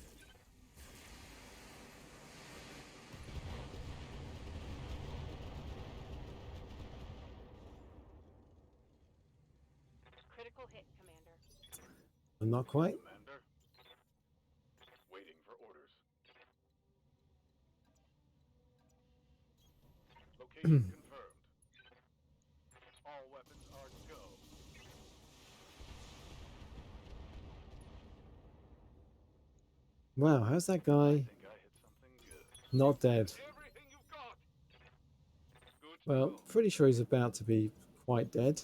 Critical hit, Commander. And not quite. Commander. Waiting for orders. Location confirmed. All weapons are go. Wow, how's that guy I think I hit something good. not dead? Everything you've got. Good to Well, go. pretty sure he's about to be quite dead.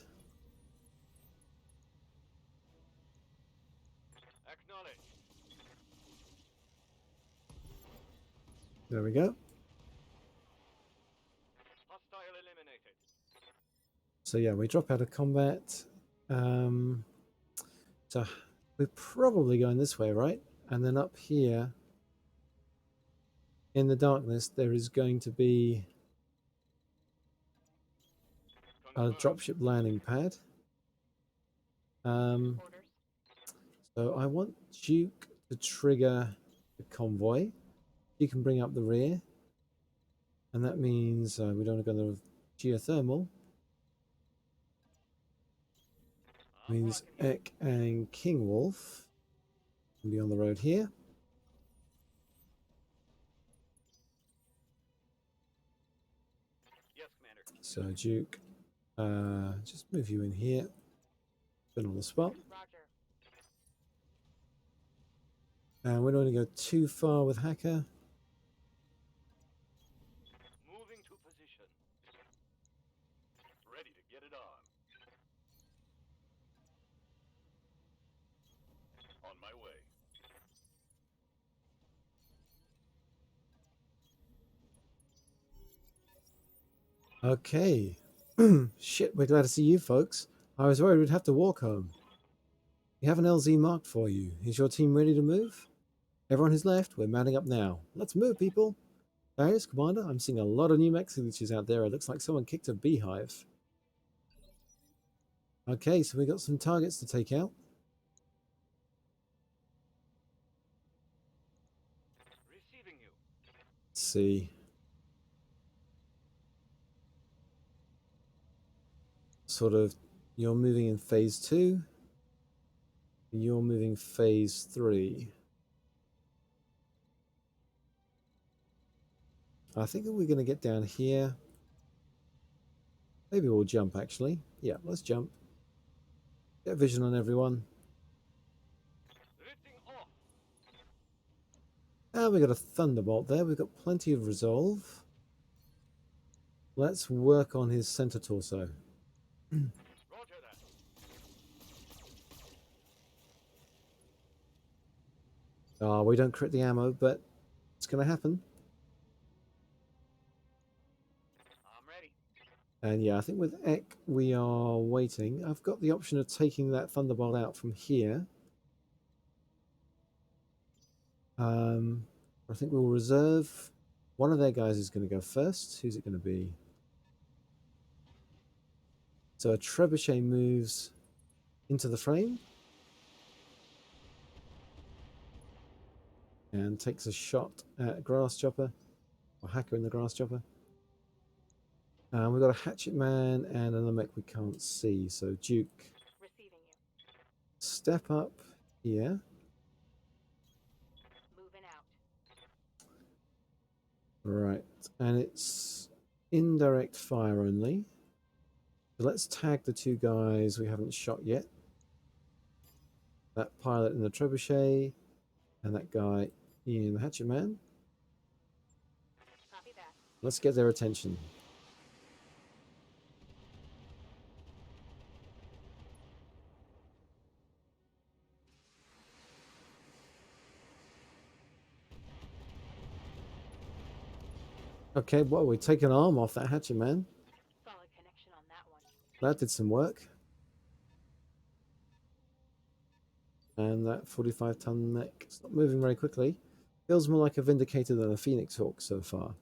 Acknowledged. There we go. Hostile eliminated. So yeah, we drop out of combat. So we're probably going this way, right? And then up here in the darkness, there is going to be a Confirmed. dropship landing pad. Orders. So I want Duke to trigger the convoy. You can bring up the rear. And that means we don't go the geothermal. I'm Means locking you. Eck and King Wolf can be on the road here. Yes, Commander. So Duke, just move you in here. Been on the spot. Roger. And we don't want to go too far with Hacker. Moving to position. Ready to get it on. On my way. Okay. Shit, we're glad to see you folks. I was worried we'd have to walk home. We have an LZ marked for you. Is your team ready to move? Everyone who's left, we're mounting up now. Let's move, people. Darius, Commander, I'm seeing a lot of new mech signatures out there. It looks like someone kicked a beehive. Okay, so we got some targets to take out. Receiving you. Let's see. Sort of, you're moving in phase 2. You're moving phase 3. I think we're going to get down here. Maybe we'll jump, actually. Yeah, let's jump. Get vision on everyone. Lifting off. And we got a thunderbolt there. We've got plenty of resolve. Let's work on his center torso. Roger that. Oh, we don't crit the ammo, but it's going to happen. I'm ready. And yeah, I think with Ek, we are waiting. I've got the option of taking that thunderbolt out from here. I think we'll reserve. One of their guys is going to go first. Who's it going to be? So a trebuchet moves into the frame and takes a shot at Grass Chopper, or Hacker in the Grass Chopper. And we've got a Hatchet Man and another mech we can't see. So Duke, Receiving you. step up here. Moving out. Right, and it's indirect fire only. So let's tag the two guys we haven't shot yet. That pilot in the trebuchet and that guy in the Hatchet Man. Copy that. Let's get their attention. Okay, well, we take an arm off that Hatchet Man. Solid connection on that one. That did some work. And that 45-ton mech is not moving very quickly. Feels more like a Vindicator than a Phoenix Hawk so far.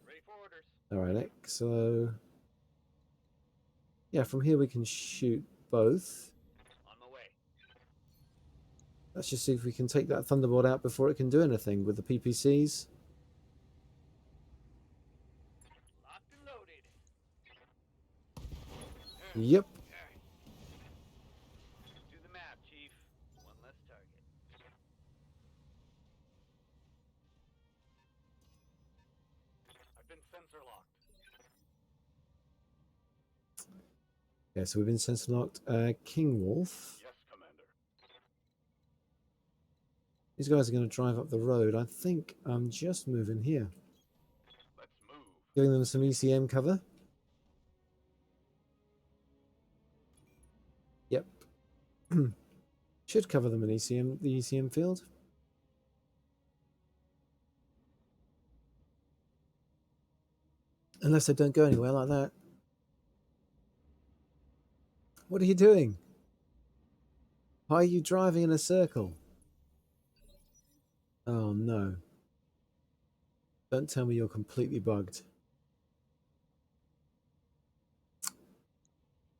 Ready for orders. Alright, Ek, so... yeah, from here we can shoot both. On my way. Let's just see if we can take that Thunderbolt out before it can do anything with the PPCs. Locked and loaded. Yep. Do the map, Chief. One less target. I've been sensor locked. Yeah, so we've been sensor locked. King Wolf. Yes, Commander. These guys are going to drive up the road. I think I'm just moving here. Let's move. Giving them some ECM cover. Yep. Should cover them in ECM, the ECM field. Unless they don't go anywhere like that. What are you doing? Why are you driving in a circle? Oh no. Don't tell me you're completely bugged.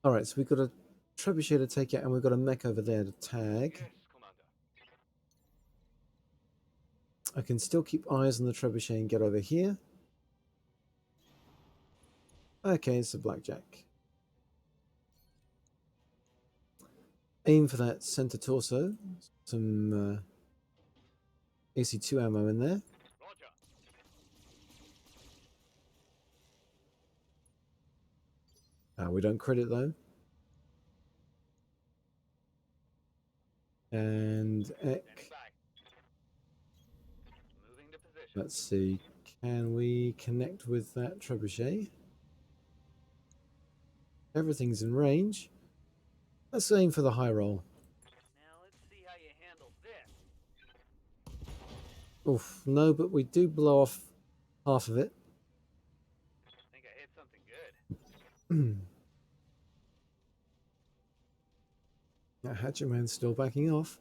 Alright, so we've got a trebuchet to take out and we've got a mech over there to tag. Yes, Commander. I can still keep eyes on the trebuchet and get over here. Okay, it's a blackjack. Aim for that center torso. Some AC2 ammo in there. Roger. We don't crit it though. And Standing Ek. by. Moving to position. Let's see. Can we connect with that trebuchet? Everything's in range. Let's aim for the high roll. Now let's see how you handle this. Oof, no, but we do blow off half of it. Think I hit something good. That Hatchet Man's still backing off.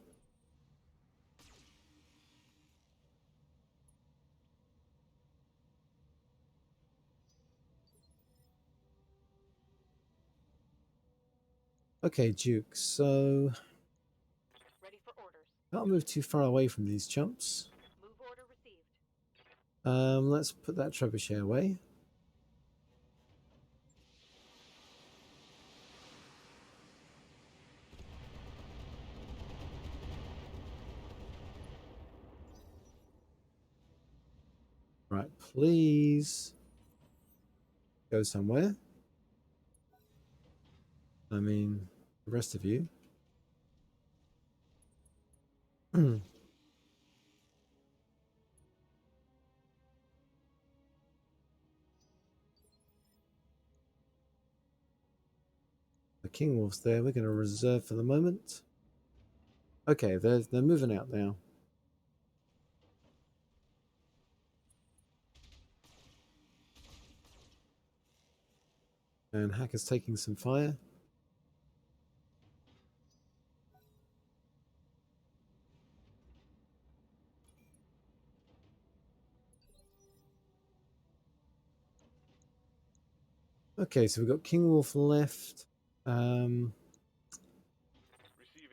Okay, Duke, so Ready for orders. can't move too far away from these chumps. Move order received. Let's put that trebuchet away. Right, please go somewhere. I mean, the rest of you. The King Wolf's there. We're going to reserve for the moment. Okay, they're moving out now. And Hacker's taking some fire. Okay, so we've got King Wolf left. Receiving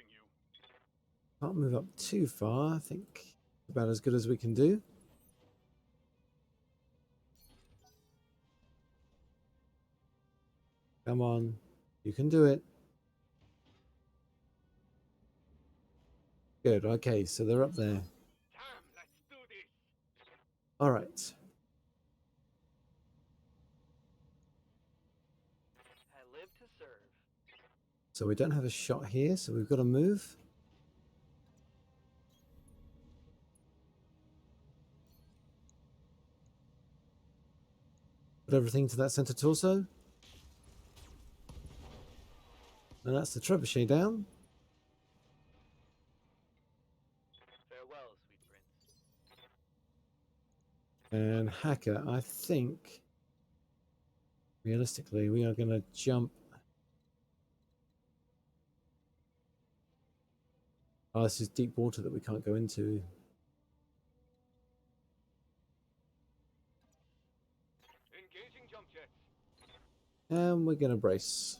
you. Can't move up too far. I think about as good as we can do. Come on, you can do it. Good. Okay, so they're up there. Damn, let's do this. All right. I live to serve. So we don't have a shot here, so we've got to move. Put everything to that center torso. And that's the trebuchet down. Farewell, sweet prince. And Hacker, I think, realistically, we are going to jump. Oh, this is deep water that we can't go into. Engaging jump jets. And we're going to brace.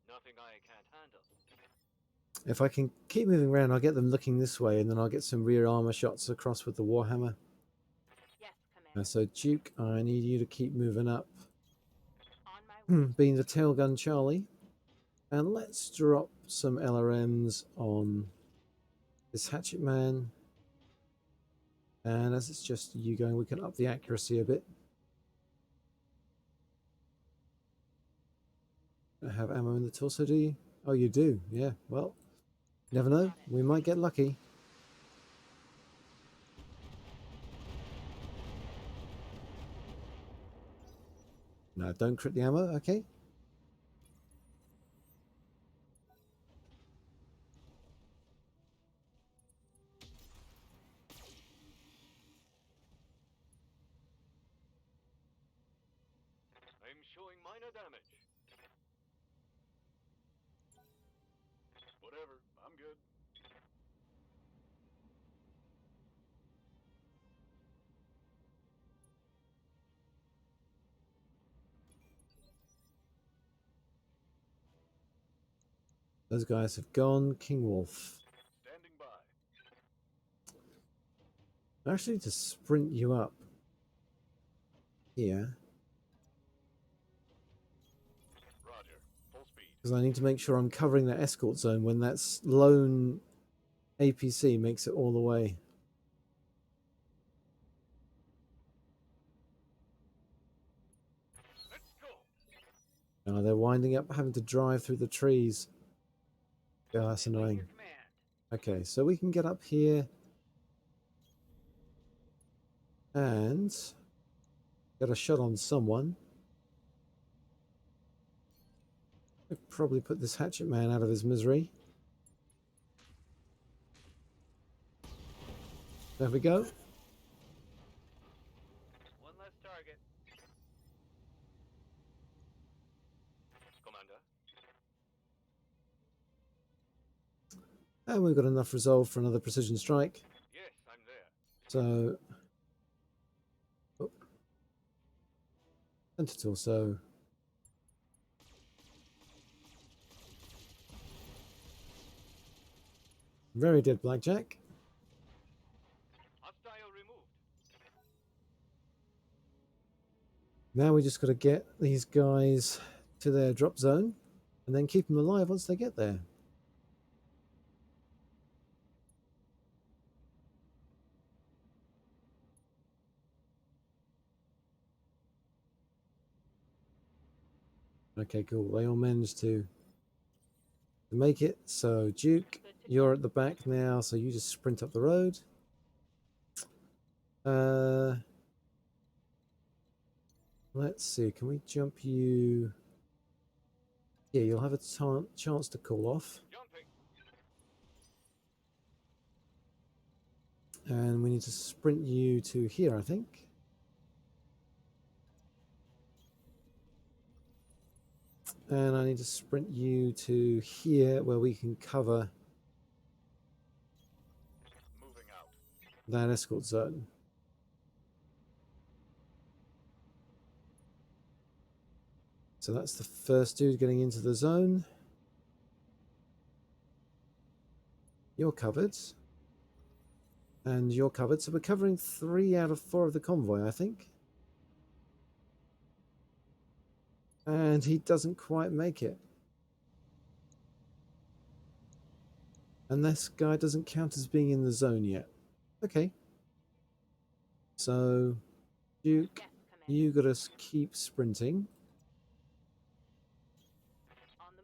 Nothing I can't handle. If I can keep moving around, I'll get them looking this way, and then I'll get some rear armor shots across with the Warhammer. Yes, Commander. So, Duke, I need you to keep moving up. On my way. Being the tail gun Charlie. And let's drop some LRMs on this Hatchet Man. And as it's just you going, we can up the accuracy a bit. I have ammo in the torso, do you? Oh, you do? Yeah, well, never know. We might get lucky. No, don't crit the ammo, okay? I'm showing minor damage. Whatever, I'm good. Those guys have gone. King Wolf. Standing by. I actually need to sprint you up here. Roger. Full speed. Because I need to make sure I'm covering that escort zone when that lone APC makes it all the way. Let's go. Oh, they're winding up having to drive through the trees. Yeah, that's annoying. Your command. Okay, so we can get up here and get a shot on someone. I'll probably put this Hatchet Man out of his misery. There we go. One less target. Commander. And we've got enough resolve for another precision strike. Yes, I'm there. So, oh. Center torso. Very dead blackjack. Hostile removed. Now we just got to get these guys to their drop zone and then keep them alive once they get there. Okay, cool. They all managed to make it. So Duke, you're at the back now, so you just sprint up the road. Let's see, can we jump you? Yeah, you'll have a chance to call off. Jumping. And we need to sprint you to here, I think. And I need to sprint you to here where we can cover Moving out. that escort zone. So that's the first dude getting into the zone. You're covered. And you're covered. So we're covering 3 out of 4 of the convoy, I think. And he doesn't quite make it. And this guy doesn't count as being in the zone yet. Okay. So, Duke, you got to keep sprinting. On the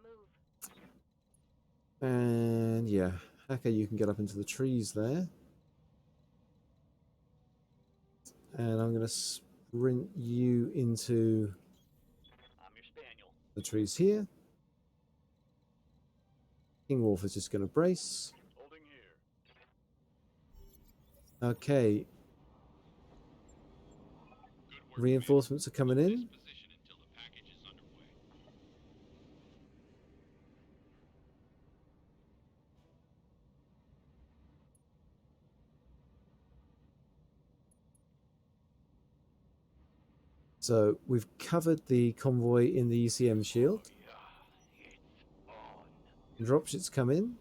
move. And yeah, Hacker, you can get up into the trees there. And I'm going to sprint you into I'm your spaniel. the trees here. King Wolf is just going to brace. Holding here. Okay. Reinforcements are coming in. So we've covered the convoy in the ECM shield. Dropships come in.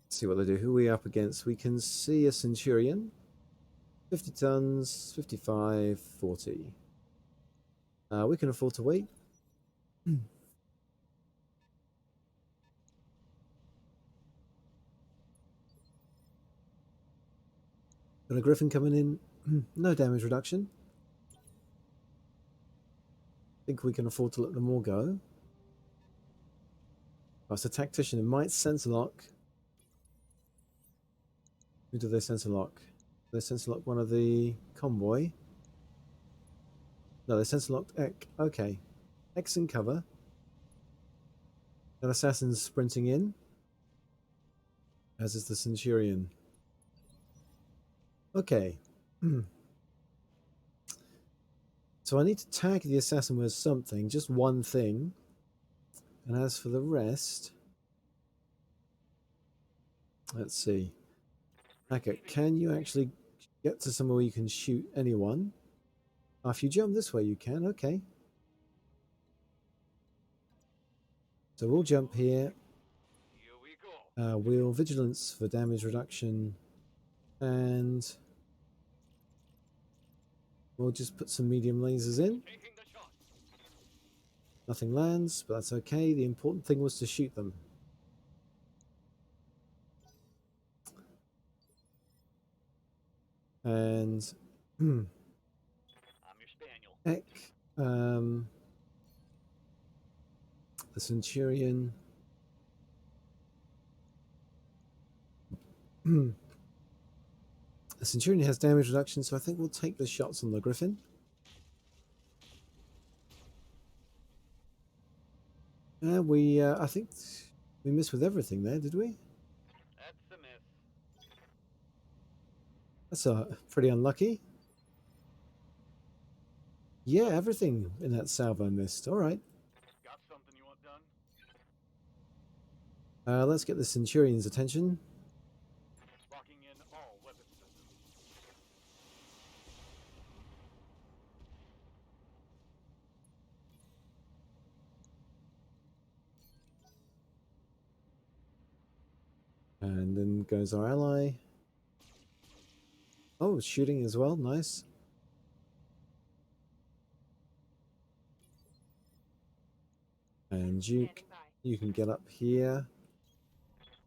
Let's see what they do. Who are we up against? We can see a Centurion. 50 tons, 55, 40. We can afford to wait. Got a Griffin coming in. No damage reduction. Think we can afford to let them all go. Oh, it's a tactician. It might sensor lock. Who do they sensor lock? They sensor lock one of the convoy. No, they sensor locked Ek. Okay. Ek's in cover. Got assassins sprinting in. As is the Centurion. Okay. So I need to tag the assassin with something, just one thing. And as for the rest, let's see. Okay, can you actually get to somewhere where you can shoot anyone? Oh, if you jump this way, you can. Okay. So we'll jump here. Here we go. Wheel vigilance for damage reduction, and we'll just put some medium lasers in. Taking the shot. Nothing lands, but that's okay. The important thing was to shoot them. And I'm your spaniel. Ek, the Centurion. The Centurion has damage reduction, so I think we'll take the shots on the Griffin. Yeah, I think we missed with everything there, did we? That's a miss. That's pretty unlucky. Yeah, everything in that salvo missed. All right. Got something you want done? Let's get the Centurion's attention. Locking in all weapon systems. And then goes our ally. Oh, shooting as well. Nice. And Duke, Standing by. you can get up here.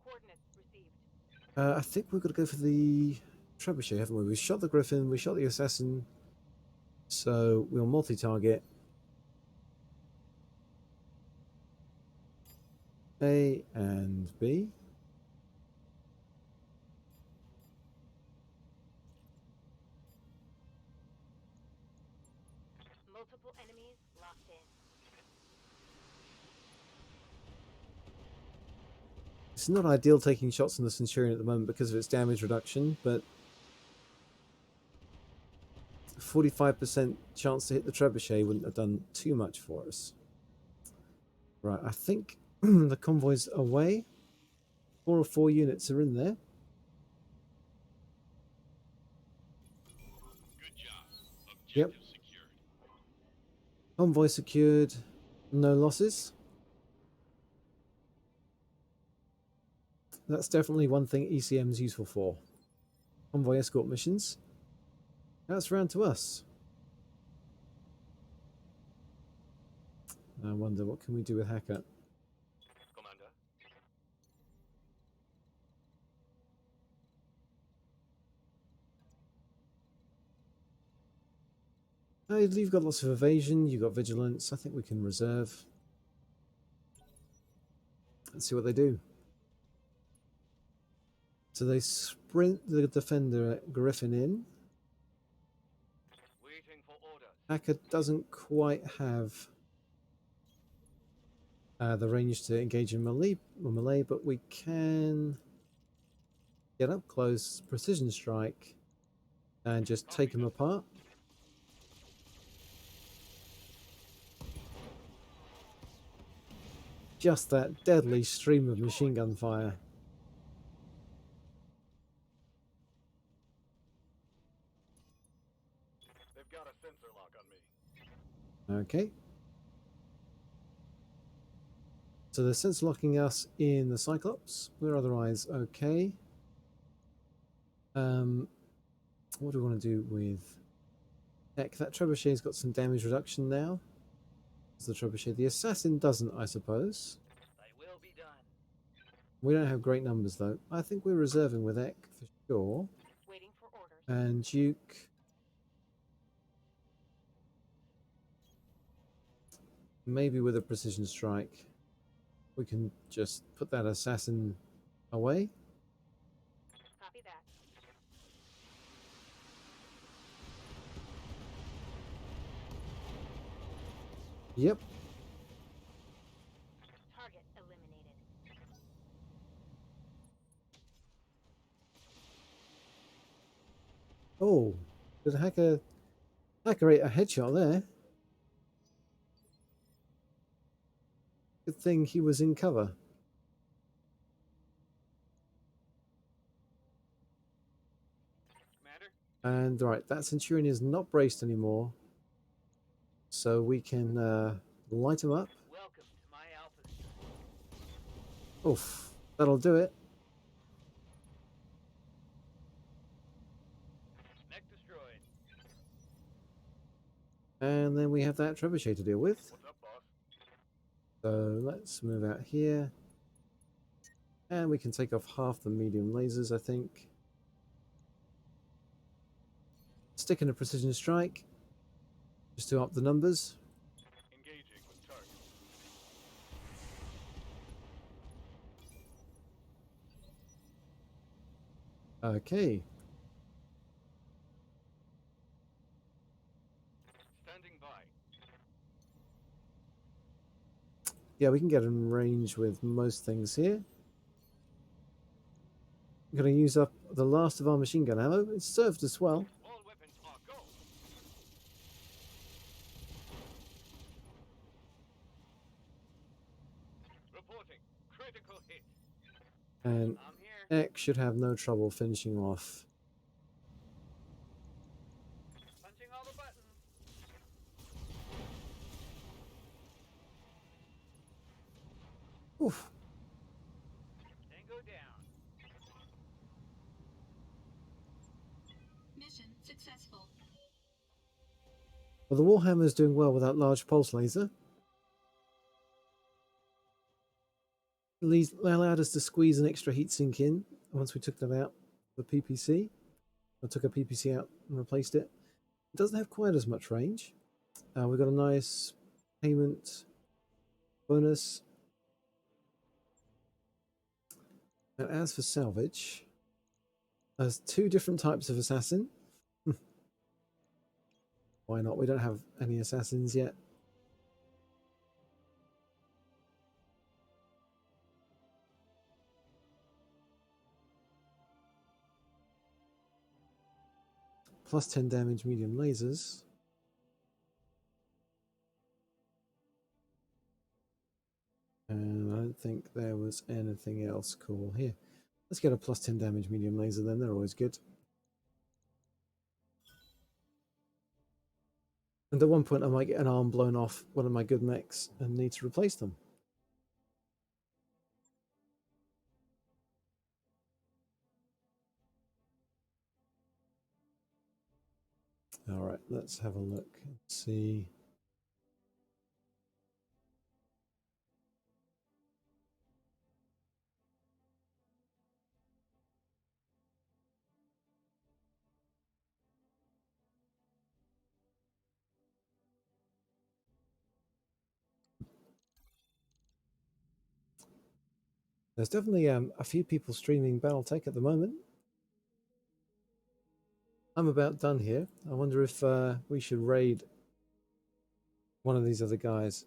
Coordinates received. I think we've got to go for the trebuchet, haven't we? We shot the Griffin, we shot the assassin, so we'll multi-target. A and B. Multiple enemies locked in. It's not ideal taking shots on the Centurion at the moment because of its damage reduction, but 45% chance to hit the trebuchet wouldn't have done too much for us. Right, I think the convoy's away. 4 or 4 units are in there. Good job. Yep. Objective secured. Convoy secured. No losses. That's definitely one thing ECM is useful for. Convoy escort missions. That's round to us. I wonder what can we do with Hacker. Commander. You've got lots of evasion, you've got vigilance. I think we can reserve. Let's see what they do. So they sprint the defender Griffin in. Waiting for orders. Hacker doesn't quite have the range to engage in melee, but we can get up close, precision strike, and just take him apart. Just that deadly stream of machine gun fire. They've got a sensor lock on me. Okay. So they're sense locking us in the Cyclops. We're otherwise okay. What do we want to do with heck? That trebuchet's got some damage reduction now. It's the trebuchet. The assassin doesn't, I suppose. They will be done. We don't have great numbers though. I think we're reserving with Eck for sure. Waiting for orders. And Duke. Maybe with a precision strike, we can just put that assassin away. Copy that. Yep. Target eliminated. Oh, did Hacker ate a headshot there? Good thing he was in cover. Commander? And right, that Centurion is not braced anymore. So we can light him up. Welcome to my Alpha Strike. Oof, that'll do it. Mech destroyed. And then we have that trebuchet to deal with. What's up, boss? So let's move out here. And we can take off half the medium lasers, I think. Stick in a precision strike. Just to up the numbers. Engaging with target. Okay. Standing by. Yeah, we can get in range with most things here. I'm going to use up the last of our machine gun ammo. It served us well. All weapons are go. Reporting. Critical hit. And I'm here. X should have no trouble finishing off. Punching all the buttons. Oof. Tango down. Mission successful. Well, the Warhammer is doing well with that large pulse laser. allowed us to squeeze an extra heatsink in once we took that out, the PPC. I took a PPC out and replaced it. It doesn't have quite as much range. We've got a nice payment bonus. And as for salvage, there's 2 different types of assassin. Why not? We don't have any assassins yet. Plus 10 damage, medium lasers. And I don't think there was anything else cool here. Let's get a plus 10 damage medium laser then, they're always good. And at one point I might get an arm blown off one of my good mechs and need to replace them. Alright, let's have a look and see. There's definitely a few people streaming Battletech at the moment. I'm about done here. I wonder if we should raid one of these other guys.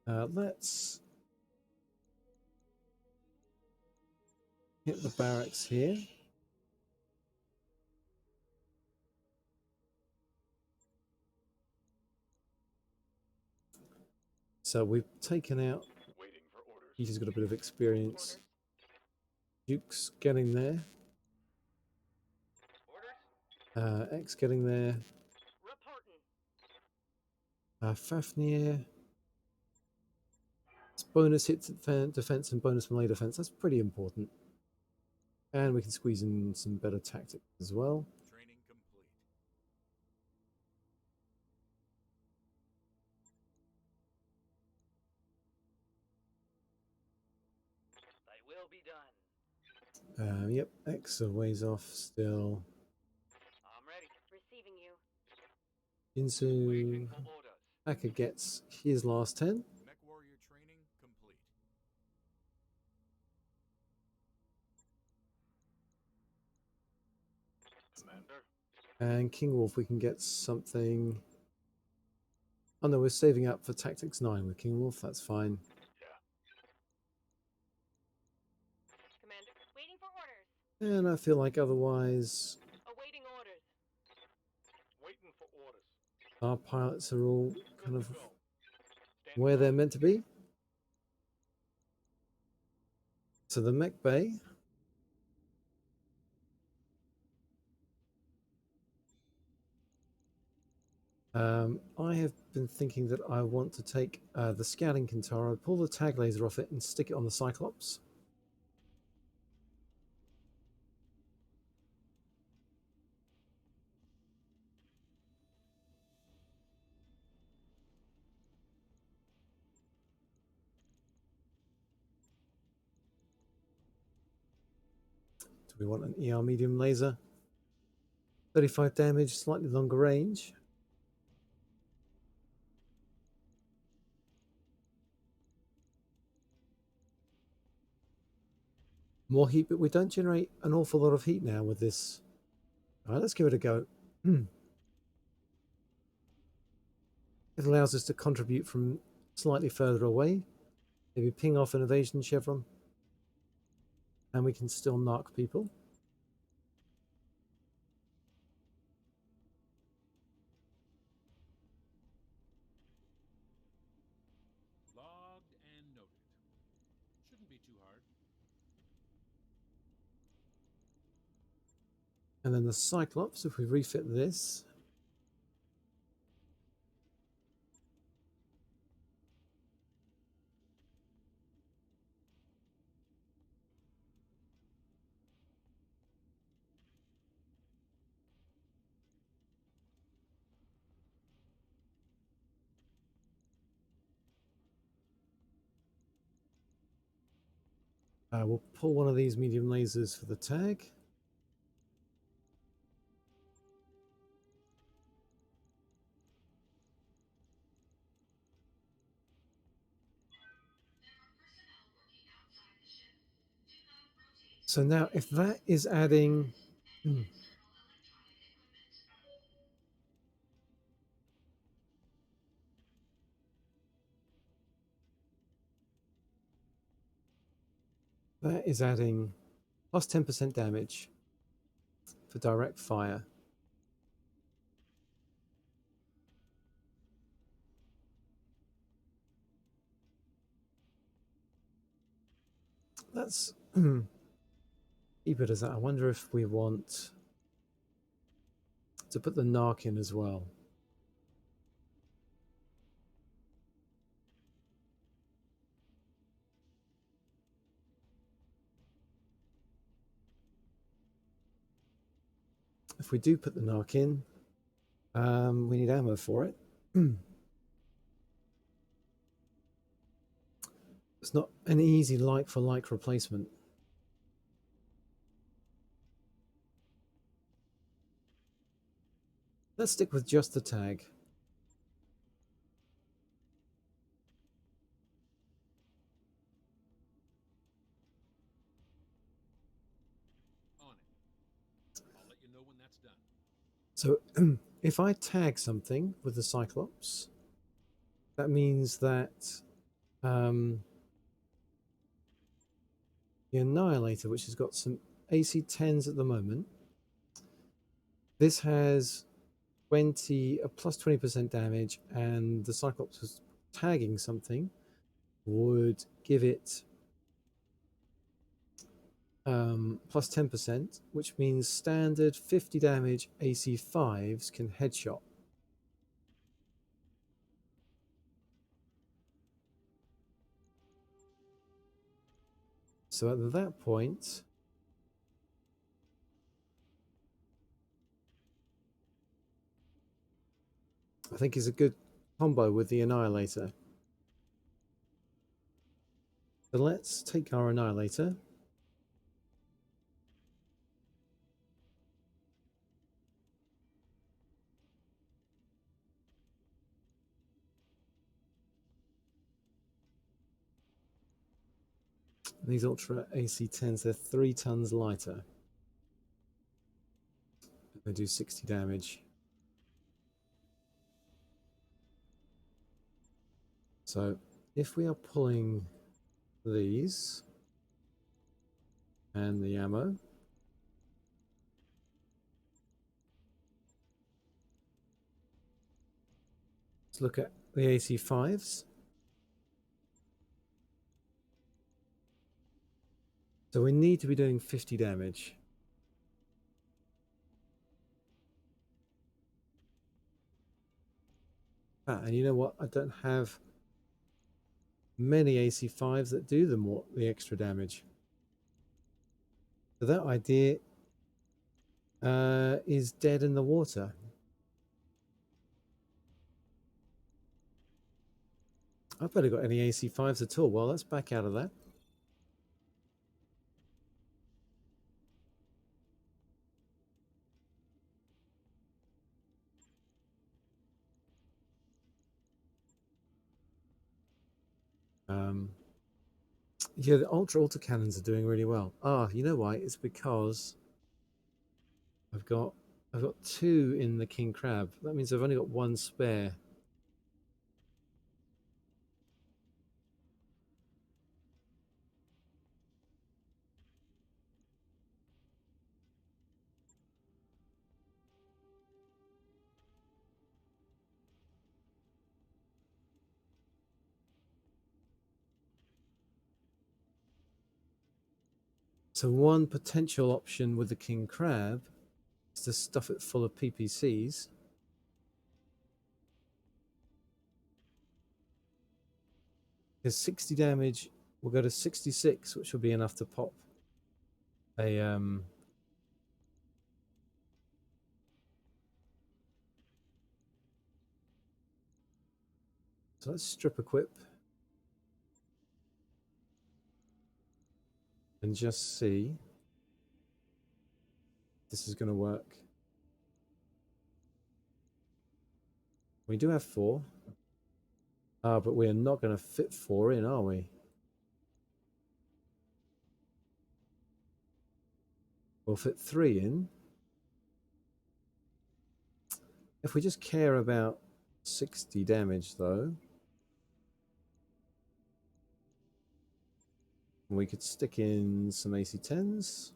Let's hit the barracks here. So we've taken out. Waiting for orders. He's got a bit of experience. Duke's getting there. Orders? X getting there. Reporting. Fafnir. It's bonus hits defense and bonus melee defense. That's pretty important. And we can squeeze in some better tactics as well. Training complete. They will be done. Yep, X a ways off still. I'm ready. Receiving you. Waiting Jinsu. for orders. Aka gets his last 10. Mech warrior training complete. Commander. And King Wolf, we can get something. Oh no, we're saving up for Tactics 9 with King Wolf. That's fine. Commander, waiting for orders. And I feel like otherwise Awaiting orders. Waiting for orders. our pilots are all kind Good of to go. where they're meant to be. So the mech bay. I have been thinking that I want to take the scouting Kintaro, pull the tag laser off it and stick it on the Cyclops. Do we want an ER medium laser? 35 damage, slightly longer range. More heat, but we don't generate an awful lot of heat now with this. All right, let's give it a go. It allows us to contribute from slightly further away. Maybe ping off an evasion chevron. And we can still knock people. Logged and noted. Shouldn't be too hard. And then the Cyclops, if we refit this. We'll pull one of these medium lasers for the tag. So now if that is adding... that is adding plus 10% damage for direct fire. Let's keep it as that. I wonder if we want to put the narc in as well. If we do put the narc in, we need ammo for it. It's not an easy like-for-like replacement. Let's stick with just the tag. On it. I'll let you know when that's done. So if I tag something with the Cyclops, that means that the Annihilator, which has got some AC 10s at the moment, this has 20 plus 20% damage, and the Cyclops was tagging something would give it plus 10%, which means standard 50 damage AC 5s can headshot. So at that point, I think is a good combo with the Annihilator. So let's take our Annihilator. These Ultra AC 10s, they're 3 tons lighter. They do 60 damage. So if we are pulling these and the ammo, let's look at the AC 5s. So we need to be doing 50 damage. And you know what? I don't have many AC 5s that do the extra damage. So that idea is dead in the water. I've barely got any AC 5s at all. Well, let's back out of that. Yeah, the Ultra autocannons are doing really well. You know why? It's because I've got 2 in the King Crab. That means I've only got 1 spare. So one potential option with the King Crab is to stuff it full of PPCs. Because 60 damage will go to 66, which will be enough to pop a so let's strip equip. and just see if this is going to work. We do have 4. But we're not going to fit 4 in, are we? We'll fit 3 in. If we just care about 60 damage, though, we could stick in some AC-10s.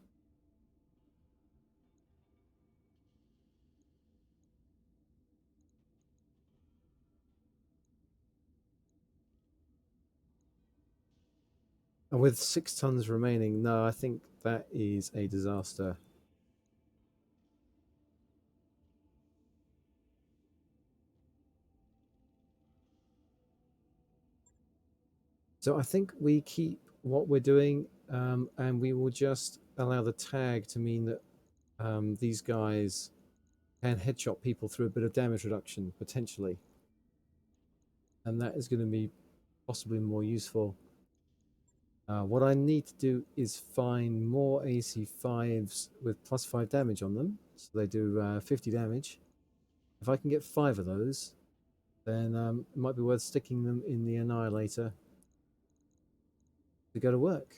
And with 6 tons remaining, no, I think that is a disaster. So I think we keep what we're doing, and we will just allow the tag to mean that these guys can headshot people through a bit of damage reduction, potentially. And that is going to be possibly more useful. What I need to do is find more AC-5s with +5 damage on them, so they do 50 damage. If I can get 5 of those, then it might be worth sticking them in the Annihilator to go to work.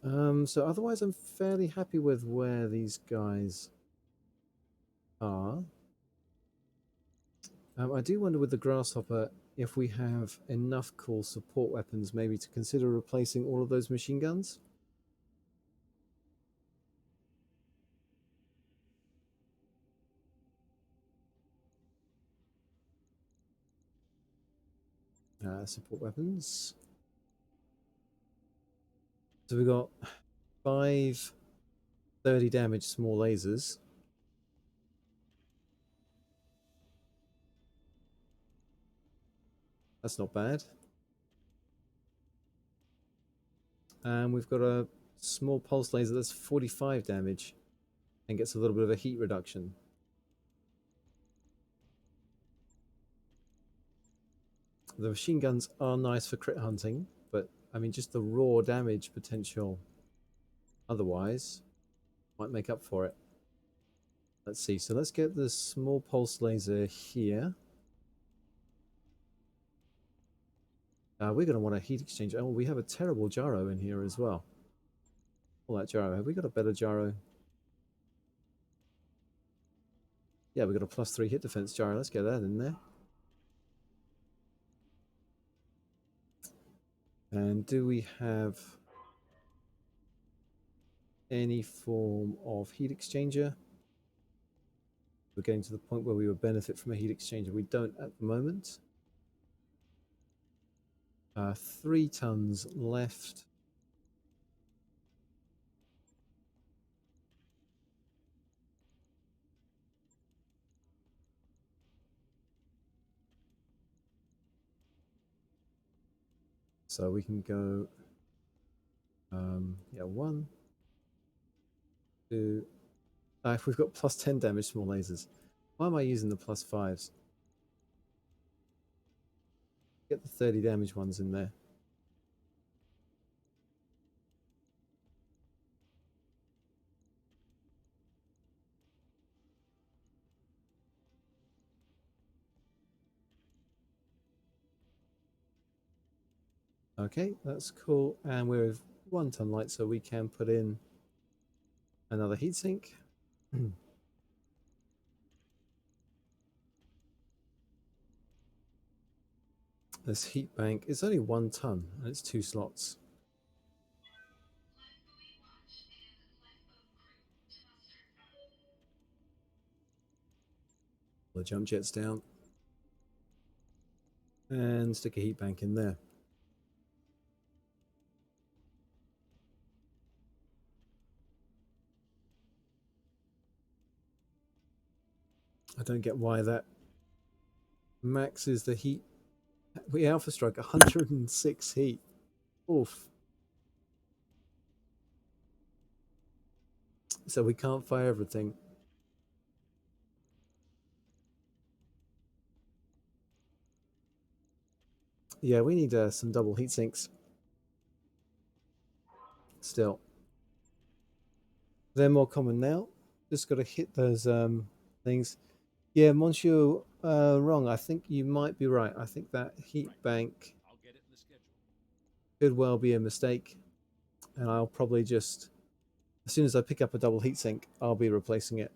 So otherwise I'm fairly happy with where these guys are. I do wonder with the Grasshopper if we have enough cool support weapons maybe to consider replacing all of those machine guns. Support weapons. So we've got 5 30 damage small lasers. That's not bad. And we've got a small pulse laser that's 45 damage and gets a little bit of a heat reduction. The machine guns are nice for crit hunting, but I mean just the raw damage potential otherwise might make up for it. Let's see, so let's get the small pulse laser here. We're going to want a heat exchanger. Oh, we have a terrible gyro in here as well. All that gyro. Have we got a better gyro? Yeah, we've got a +3 hit defense gyro. Let's get that in there. And do we have any form of heat exchanger? We're getting to the point where we would benefit from a heat exchanger. We don't at the moment. 3 tons left. So we can go, yeah, 1, 2. If we've got +10 damage small lasers, why am I using the +5s? Get the 30 damage ones in there. Okay, that's cool. And we're with 1 ton light, so we can put in another heatsink. This heat bank is only 1 ton and it's 2 slots. The jump jets down and stick a heat bank in there. I don't get why that maxes the heat. We alpha strike 106 heat. Oof. So we can't fire everything. Yeah, we need some double heat sinks. still. They're more common now. Just got to hit those things. Yeah, Monsieur, wrong. I think you might be right. I think that heat bank I'll get it in the schedule. could well be a mistake, and I'll probably just, as soon as I pick up a double heatsink, I'll be replacing it.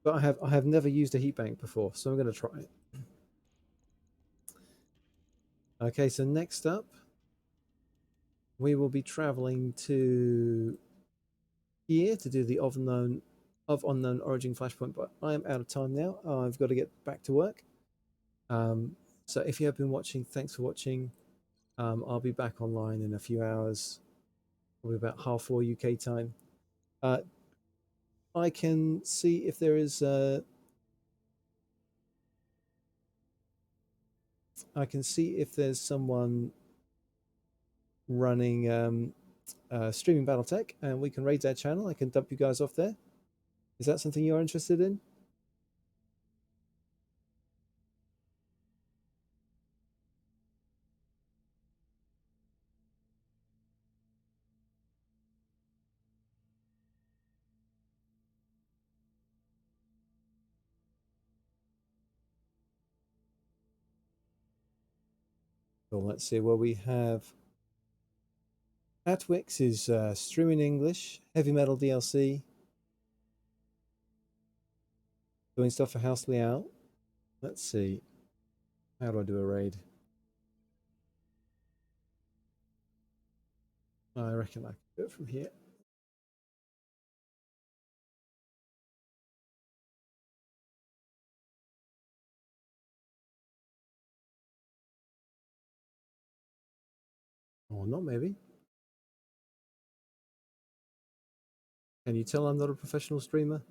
But I have never used a heat bank before, so I'm going to try it. Okay, so next up, we will be traveling to here to do the of unknown origin flashpoint, but I am out of time now. I've got to get back to work. So if you have been watching, thanks for watching. I'll be back online in a few hours, probably about 4:30 UK time. I can see if there is. I can see if there's someone running streaming Battletech, and we can raid their channel. I can dump you guys off there. Is that something you're interested in? Well, let's see. Well, we have Atwix is streaming English, heavy metal DLC, doing stuff for House Liao. Let's see. How do I do a raid? I reckon I can do it from here. Or not, maybe. Can you tell I'm not a professional streamer?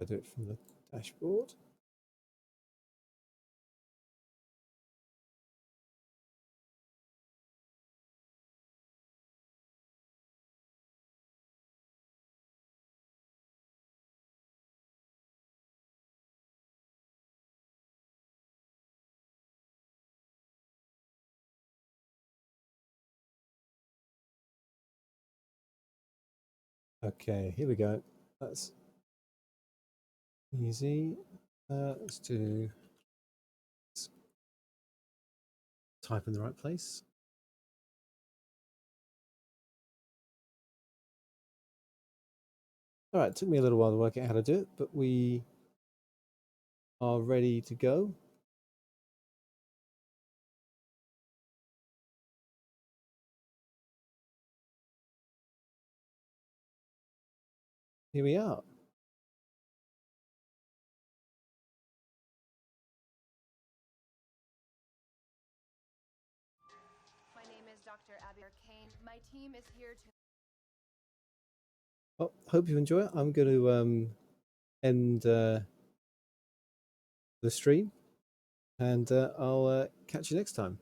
I do it from the dashboard. Okay, here we go. That's easy. Let's do. Let's type in the right place. All right, it took me a little while to work out how to do it, but we are ready to go. Here we are. My name is Dr. Abby Arcane. My team is here to. Well, hope you enjoy it. I'm going to end the stream, and I'll catch you next time.